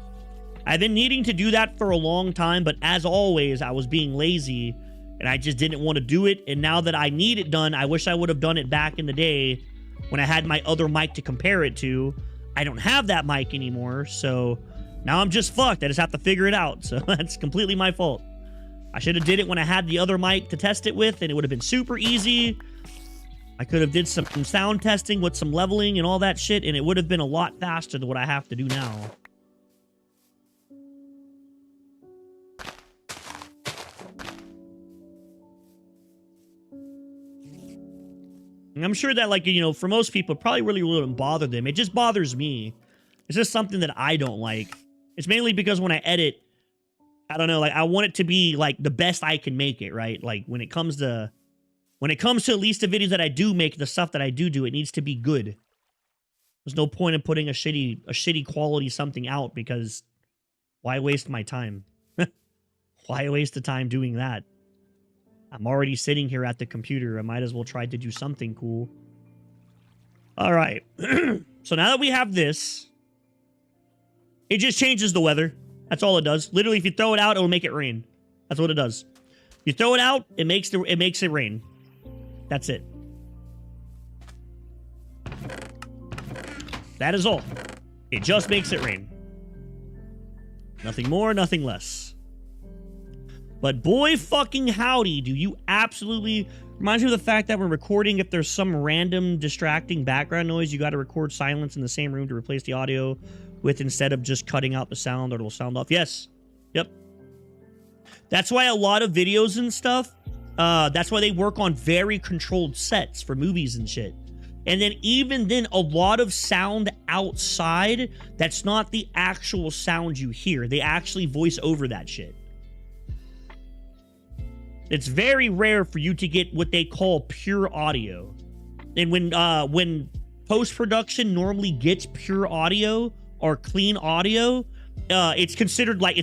I've been needing to do that for a long time, but as always, I was being lazy and I just didn't want to do it. And now that I need it done, I wish I would have done it back in the day when I had my other mic to compare it to. I don't have that mic anymore, so now I'm just fucked. I just have to figure it out. So that's completely my fault. I should have did it when I had the other mic to test it with, and it would have been super easy. I could have did some sound testing with some leveling and all that shit, and it would have been a lot faster than what I have to do now. And I'm sure that, like, you know, for most people, it probably really wouldn't bother them. It just bothers me. It's just something that I don't like. It's mainly because when I edit, I don't know, like, I want it to be, like, the best I can make it, right? Like, when it comes to at least the videos that I do make, the stuff that I do, it needs to be good. There's no point in putting a shitty quality something out, because why waste my time? Why waste the time doing that? I'm already sitting here at the computer. I might as well try to do something cool. All right. So now that we have this, it just changes the weather. That's all it does. Literally, if you throw it out, it'll make it rain. That's what it does. You throw it out, it makes it rain. That's it. That is all. It just makes it rain. Nothing more, nothing less. But boy fucking howdy, do you absolutely... Reminds me of the fact that when recording, if there's some random distracting background noise, you got to record silence in the same room to replace the audio with, instead of just cutting out the sound, or it'll sound off. Yes. Yep. That's why a lot of videos and stuff, that's why they work on very controlled sets for movies and shit. And then even then, a lot of sound outside, that's not the actual sound you hear. They actually voice over that shit. It's very rare for you to get what they call pure audio. And when post-production normally gets pure audio or clean audio, it's considered like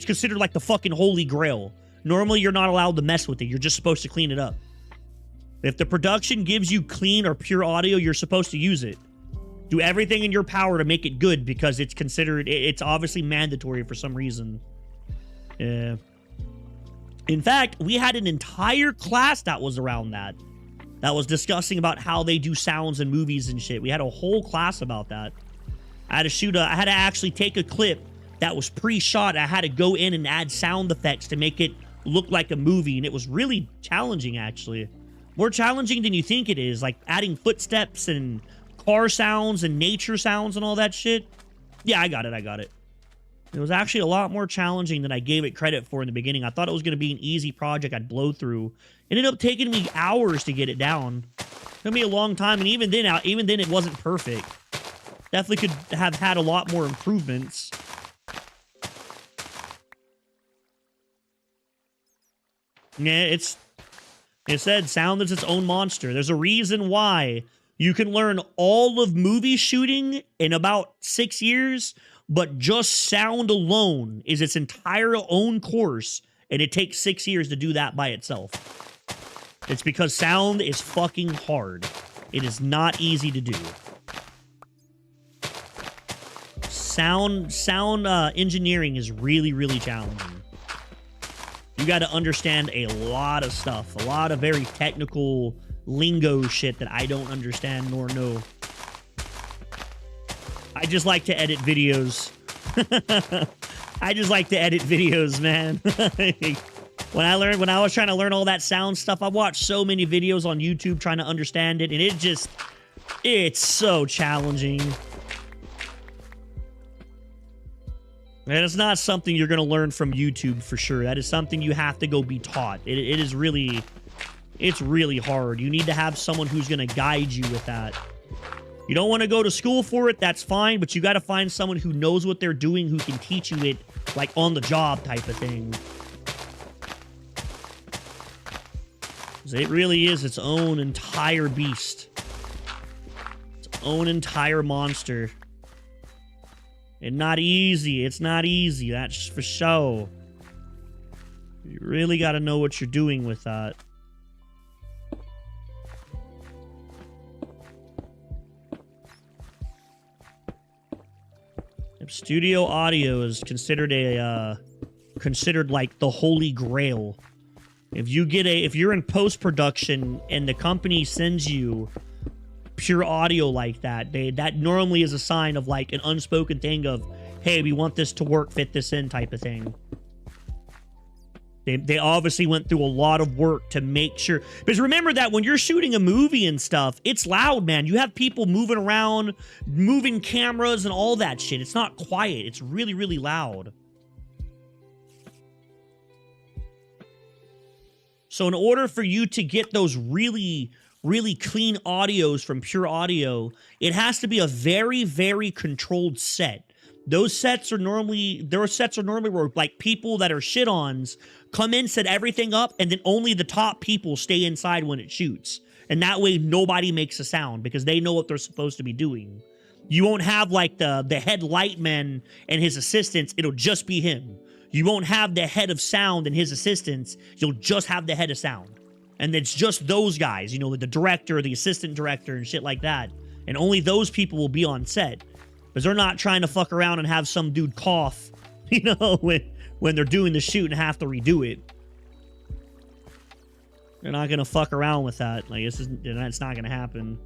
the fucking holy grail. Normally, you're not allowed to mess with it. You're just supposed to clean it up. If the production gives you clean or pure audio, you're supposed to use it. Do everything in your power to make it good, because it's obviously mandatory for some reason. Yeah. In fact, we had an entire class that was around that was discussing about how they do sounds in movies and shit. We had a whole class about that. I had to actually take a clip that was pre-shot. I had to go in and add sound effects to make it look like a movie, and it was really challenging, actually. More challenging than you think it is, like adding footsteps and car sounds and nature sounds and all that shit. Yeah, I got it. I got it. It was actually a lot more challenging than I gave it credit for in the beginning. I thought it was going to be an easy project I'd blow through. It ended up taking me hours to get it down. It took me a long time, and even then it wasn't perfect. Definitely could have had a lot more improvements. Yeah, it said sound is its own monster. There's a reason why you can learn all of movie shooting in about 6 years, but just sound alone is its entire own course, and it takes 6 years to do that by itself. It's because sound is fucking hard. It is not easy to do. Sound engineering is really, really challenging. You got to understand a lot of stuff, a lot of very technical lingo shit that I don't understand nor know. I just like to edit videos. I just like to edit videos, man. When I was trying to learn all that sound stuff, I watched so many videos on YouTube trying to understand it, and it's so challenging. And it's not something you're going to learn from YouTube for sure. That is something you have to go be taught. It's really hard. You need to have someone who's going to guide you with that. You don't want to go to school for it, that's fine, but you got to find someone who knows what they're doing, who can teach you it, like, on the job type of thing. It really is its own entire beast. Its own entire monster. And not easy. It's not easy, that's for sure. You really got to know what you're doing with that. Studio audio is considered like the holy grail. If you're in post-production and the company sends you pure audio like that, that normally is a sign of like an unspoken thing of, hey, we want this to work, fit this in type of thing. They obviously went through a lot of work to make sure. Because remember that when you're shooting a movie and stuff, it's loud, man. You have people moving around, moving cameras and all that shit. It's not quiet. It's really, really loud. So in order for you to get those really, really clean audios from Pure Audio, it has to be a very, very controlled set. Those sets are normally where like people that are shit-ons come in, set everything up, and then only the top people stay inside when it shoots. And that way nobody makes a sound because they know what they're supposed to be doing. You won't have like the head lightman and his assistants, it'll just be him. You won't have the head of sound and his assistants, you'll just have the head of sound. And it's just those guys, you know, the director, the assistant director, and shit like that. And only those people will be on set. Because they're not trying to fuck around and have some dude cough, you know, when they're doing the shoot and have to redo it. They're not going to fuck around with that. Like, it's not going to happen.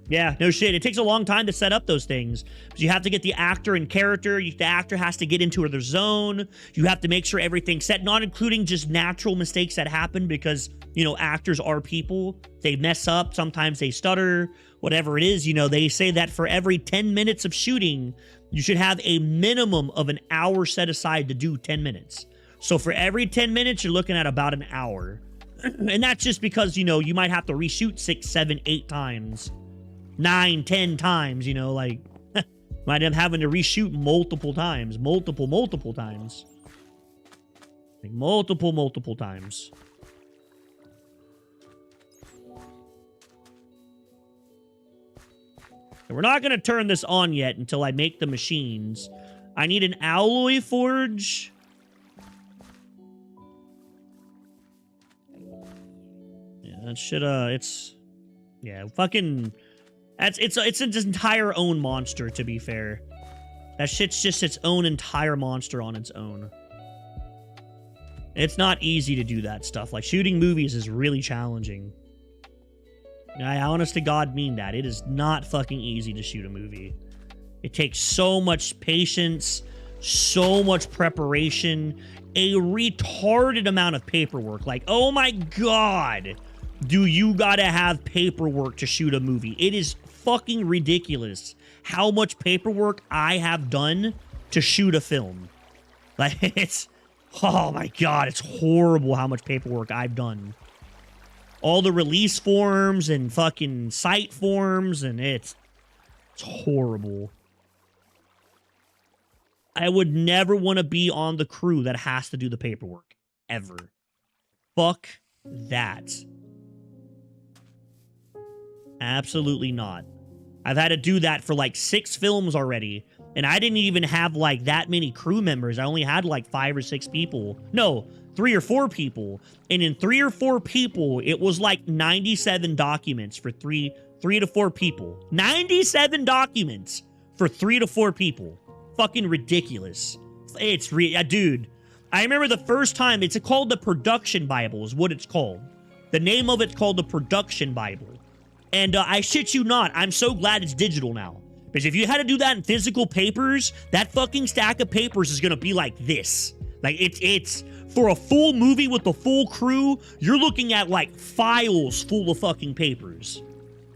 Yeah, no shit. It takes a long time to set up those things. Because you have to get the actor in character. The actor has to get into their zone. You have to make sure everything's set, not including just natural mistakes that happen because, you know, actors are people. They mess up. Sometimes they stutter. Whatever it is, you know, they say that for every 10 minutes of shooting, you should have a minimum of an hour set aside to do 10 minutes. So for every 10 minutes, you're looking at about an hour. And that's just because, you know, you might have to reshoot 6, 7, 8 times. 9, 10 times, you know, like, might end up having to reshoot multiple times. Multiple times. Like, multiple times. We're not going to turn this on yet until I make the machines. I need an alloy forge. Yeah, that should, it's... Yeah, fucking... It's its entire own monster, to be fair. That shit's just its own entire monster on its own. It's not easy to do that stuff. Like, shooting movies is really challenging. I honest to God mean that. It is not fucking easy to shoot a movie. It takes so much patience, so much preparation, a retarded amount of paperwork. Like, oh my God, do you gotta have paperwork to shoot a movie? It is fucking ridiculous how much paperwork I have done to shoot a film. Like, it's, oh my God, it's horrible how much paperwork I've done. All the release forms and fucking site forms, and it's horrible. I would never want to be on the crew that has to do the paperwork. Ever. Fuck that. Absolutely not. I've had to do that for like 6 films already, and I didn't even have like that many crew members. I only had like 5 or 6 people. No, 3 or 4 people. And in 3 or 4 people, it was like 97 documents for 3 to 4 people. 97 documents for 3 to 4 people. Fucking ridiculous. It's dude. I remember the first time, it's called the Production Bible is what it's called. The name of it's called the Production Bible. And I shit you not, I'm so glad it's digital now. Because if you had to do that in physical papers, that fucking stack of papers is gonna be like this. Like, it's for a full movie with the full crew, you're looking at like files full of fucking papers.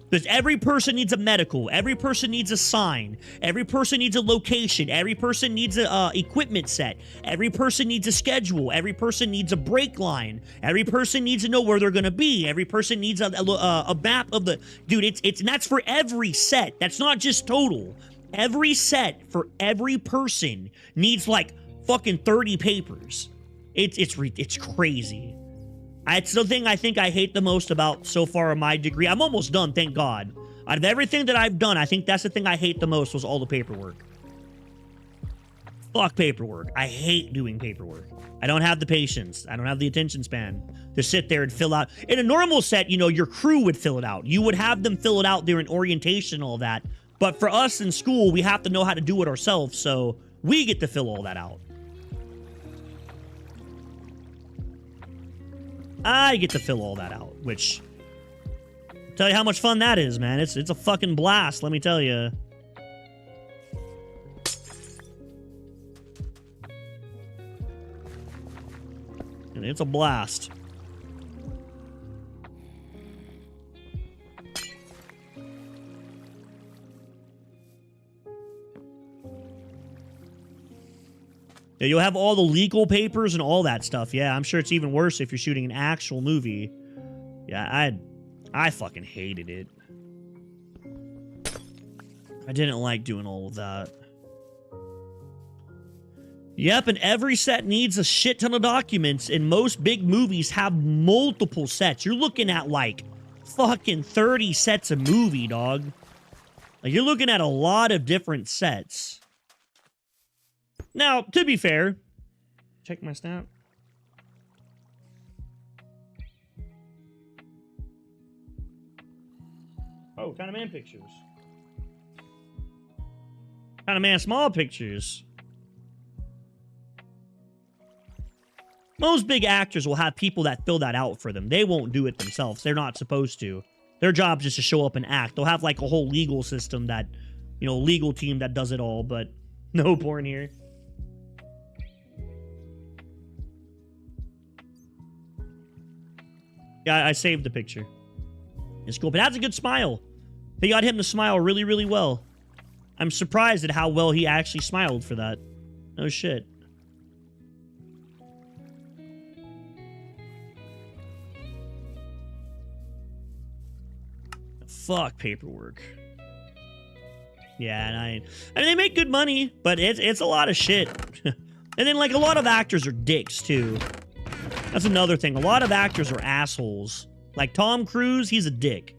Because every person needs a medical, every person needs a sign, every person needs a location, every person needs a equipment set, every person needs a schedule, every person needs a break line, every person needs to know where they're gonna be, every person needs a map of the... Dude, and that's for every set. That's not just total. Every set for every person needs like fucking 30 papers. It's crazy. It's the thing I think I hate the most about so far in my degree. I'm almost done, thank God. Out of everything that I've done, I think that's the thing I hate the most was all the paperwork. Fuck paperwork. I hate doing paperwork. I don't have the patience. I don't have the attention span to sit there and fill out. In a normal set, you know, your crew would fill it out. You would have them fill it out during orientation and all that. But for us in school, we have to know how to do it ourselves, so we get to fill all that out. I get to fill all that out, which... Tell you how much fun that is, man. It's a fucking blast, let me tell you. And it's a blast. Yeah, you'll have all the legal papers and all that stuff. Yeah, I'm sure it's even worse if you're shooting an actual movie. Yeah, I fucking hated it. I didn't like doing all of that. Yep, and every set needs a shit ton of documents, and most big movies have multiple sets. You're looking at, like, fucking 30 sets a movie, dog. Like, you're looking at a lot of different sets. Now, to be fair, check my snap. Oh, kind of man pictures. Kind of man small pictures. Most big actors will have people that fill that out for them. They won't do it themselves. They're not supposed to. Their job is just to show up and act. They'll have like a whole legal system that, you know, legal team that does it all, but no porn here. Yeah, I saved the picture. It's cool, but that's a good smile. They got him to smile really, really well. I'm surprised at how well he actually smiled for that. No shit. Fuck paperwork. Yeah, and I mean, they make good money, but it's a lot of shit. And then, like, a lot of actors are dicks, too. That's another thing. A lot of actors are assholes. Like Tom Cruise, he's a dick.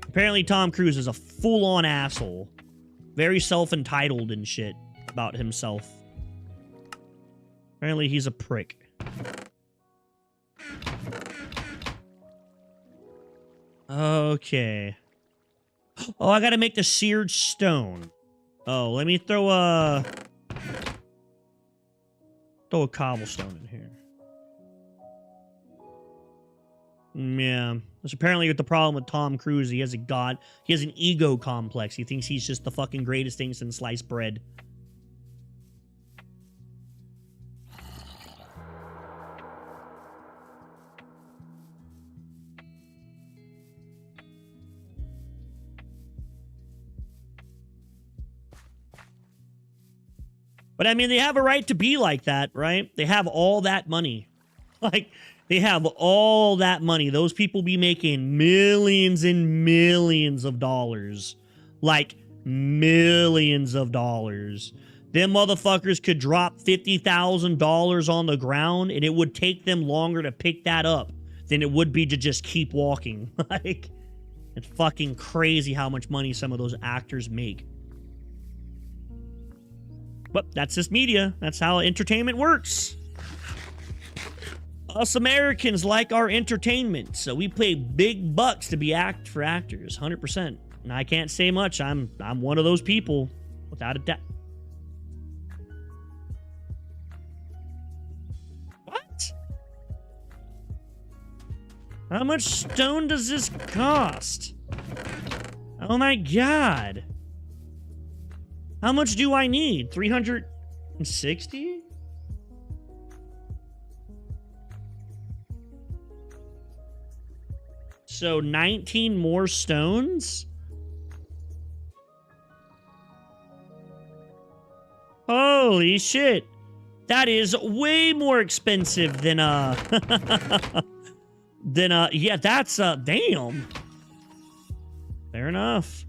Apparently Tom Cruise is a full-on asshole. Very self-entitled and shit about himself. Apparently he's a prick. Okay. Oh, I gotta make the seared stone. Oh, let me throw a cobblestone in here. Yeah. That's apparently the problem with Tom Cruise. He has an ego complex. He thinks he's just the fucking greatest thing since sliced bread. But I mean, they have a right to be like that, right? They have all that money. Like, they have all that money. Those people be making millions and millions of dollars. Like, millions of dollars. Them motherfuckers could drop $50,000 on the ground, and it would take them longer to pick that up than it would be to just keep walking. Like, it's fucking crazy how much money some of those actors make. But that's just media. That's how entertainment works. Us Americans like our entertainment, so we pay big bucks to be for actors, 100%. And I can't say much. I'm one of those people, without a doubt. What? How much stone does this cost? Oh my god. How much do I need? 360? So 19 more stones? Holy shit. That is way more expensive than yeah, that's damn. Fair enough.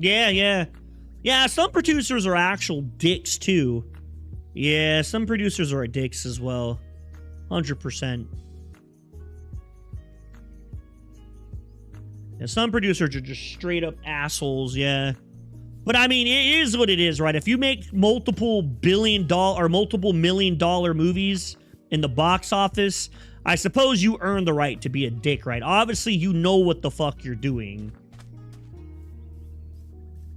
Yeah, some producers are actual dicks too. Yeah, some producers are dicks as well. 100%. Yeah, some producers are just straight up assholes, yeah. But I mean, it is what it is, right? If you make multiple billion-dollar or multiple million-dollar movies in the box office, I suppose you earn the right to be a dick, right? Obviously, you know what the fuck you're doing.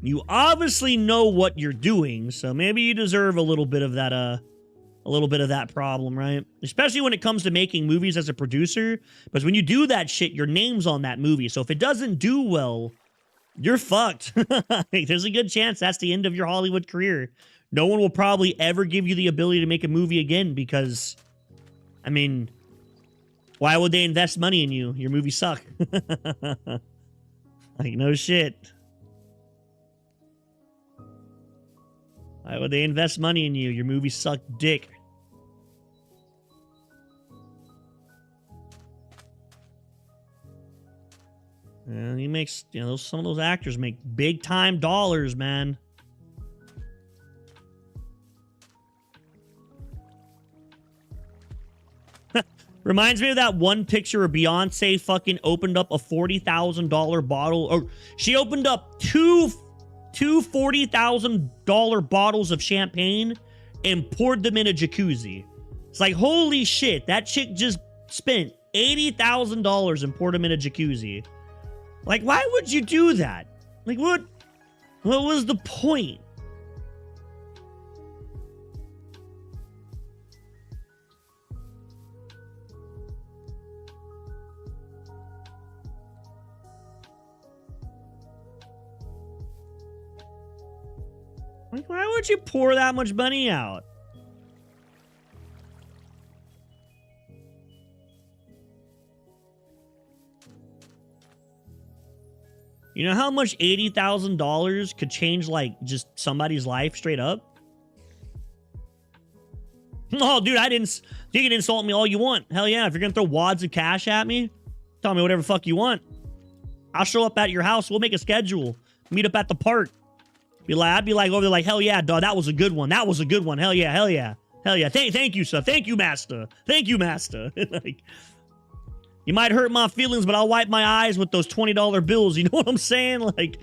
You obviously know what you're doing, so maybe you deserve a little bit of that problem, right? Especially when it comes to making movies as a producer, because when you do that shit, your name's on that movie. So if it doesn't do well, you're fucked. There's a good chance that's the end of your Hollywood career. No one will probably ever give you the ability to make a movie again because, I mean, why would they invest money in you? Your movies suck. Like, no shit. Why would they invest money in you? Your movies suck dick. And he makes, you know, some of those actors make big time dollars, man. Reminds me of that one picture where Beyonce fucking opened up a $40,000 bottle. Or she opened up two $40,000 bottles of champagne and poured them in a jacuzzi. It's like, holy shit, that chick just spent $80,000 and poured them in a jacuzzi. Like, why would you do that? Like, what was the point? Like, why would you pour that much money out? You know how much $80,000 could change, like, just somebody's life straight up? Oh, dude, you can insult me all you want. Hell yeah, if you're gonna throw wads of cash at me, tell me whatever the fuck you want. I'll show up at your house. We'll make a schedule. Meet up at the park. I'd be like over there like, hell yeah, dog, that was a good one. That was a good one. Hell yeah, hell yeah. Hell yeah. Thank you, sir. Thank you, master. Thank you, master. Like, you might hurt my feelings, but I'll wipe my eyes with those $20 bills. You know what I'm saying? Like,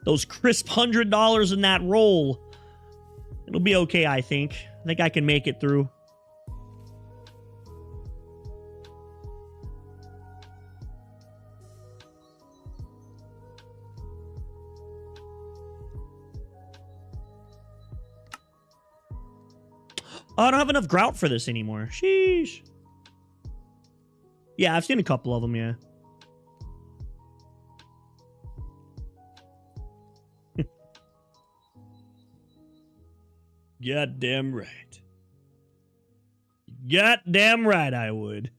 those crisp $100 in that roll. It'll be okay, I think. I think I can make it through. Oh, I don't have enough grout for this anymore. Sheesh. Yeah, I've seen a couple of them, yeah. Goddamn right. Goddamn right I would.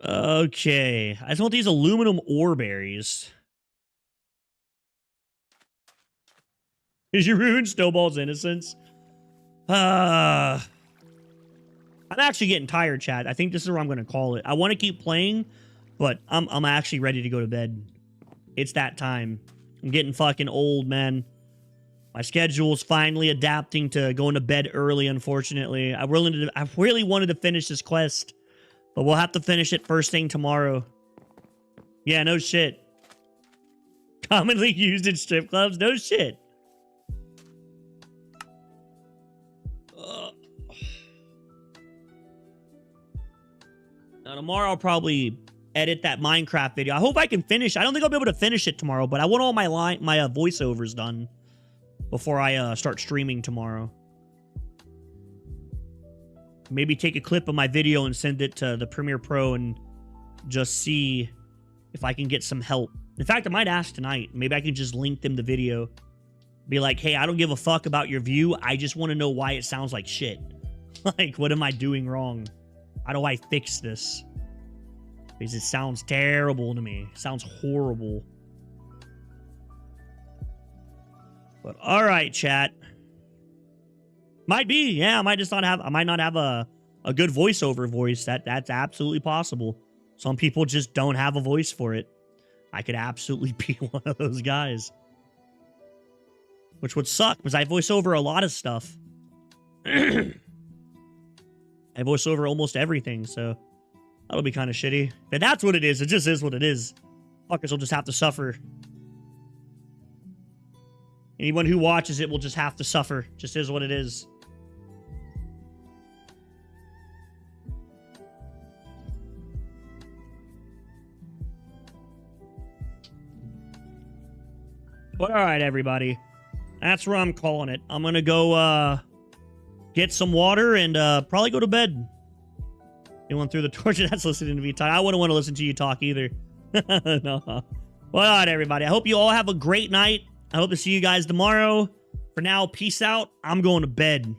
Okay. I just want these aluminum ore berries. Did you ruin Snowball's innocence? I'm actually getting tired, chat. I think this is where I'm going to call it. I want to keep playing, but I'm actually ready to go to bed. It's that time. I'm getting fucking old, man. My schedule's finally adapting to going to bed early, unfortunately. I really wanted to finish this quest, but we'll have to finish it first thing tomorrow. Yeah, no shit. Commonly used in strip clubs? No shit. Now, tomorrow I'll probably edit that Minecraft video. I hope I can finish. I don't think I'll be able to finish it tomorrow, but I want all my voiceovers done before I start streaming tomorrow. Maybe take a clip of my video and send it to the Premiere Pro and just see if I can get some help. In fact, I might ask tonight. Maybe I can just link them the video. Be like, hey, I don't give a fuck about your view. I just want to know why it sounds like shit. Like, what am I doing wrong? How do I fix this? Because it sounds terrible to me. It sounds horrible. But all right, chat. Might be, yeah. I might not have a good voiceover voice. That's absolutely possible. Some people just don't have a voice for it. I could absolutely be one of those guys. Which would suck, because I voice over a lot of stuff. I voice over almost everything, so that'll be kind of shitty. But that's what it is. It just is what it is. Fuckers will just have to suffer. Anyone who watches it will just have to suffer. Just is what it is. But all right, everybody. That's where I'm calling it. I'm going to go get some water and probably go to bed. Anyone threw the torch? That's listening to me talk. I wouldn't want to listen to you talk either. No. Well, all right, everybody. I hope you all have a great night. I hope to see you guys tomorrow. For now, peace out. I'm going to bed.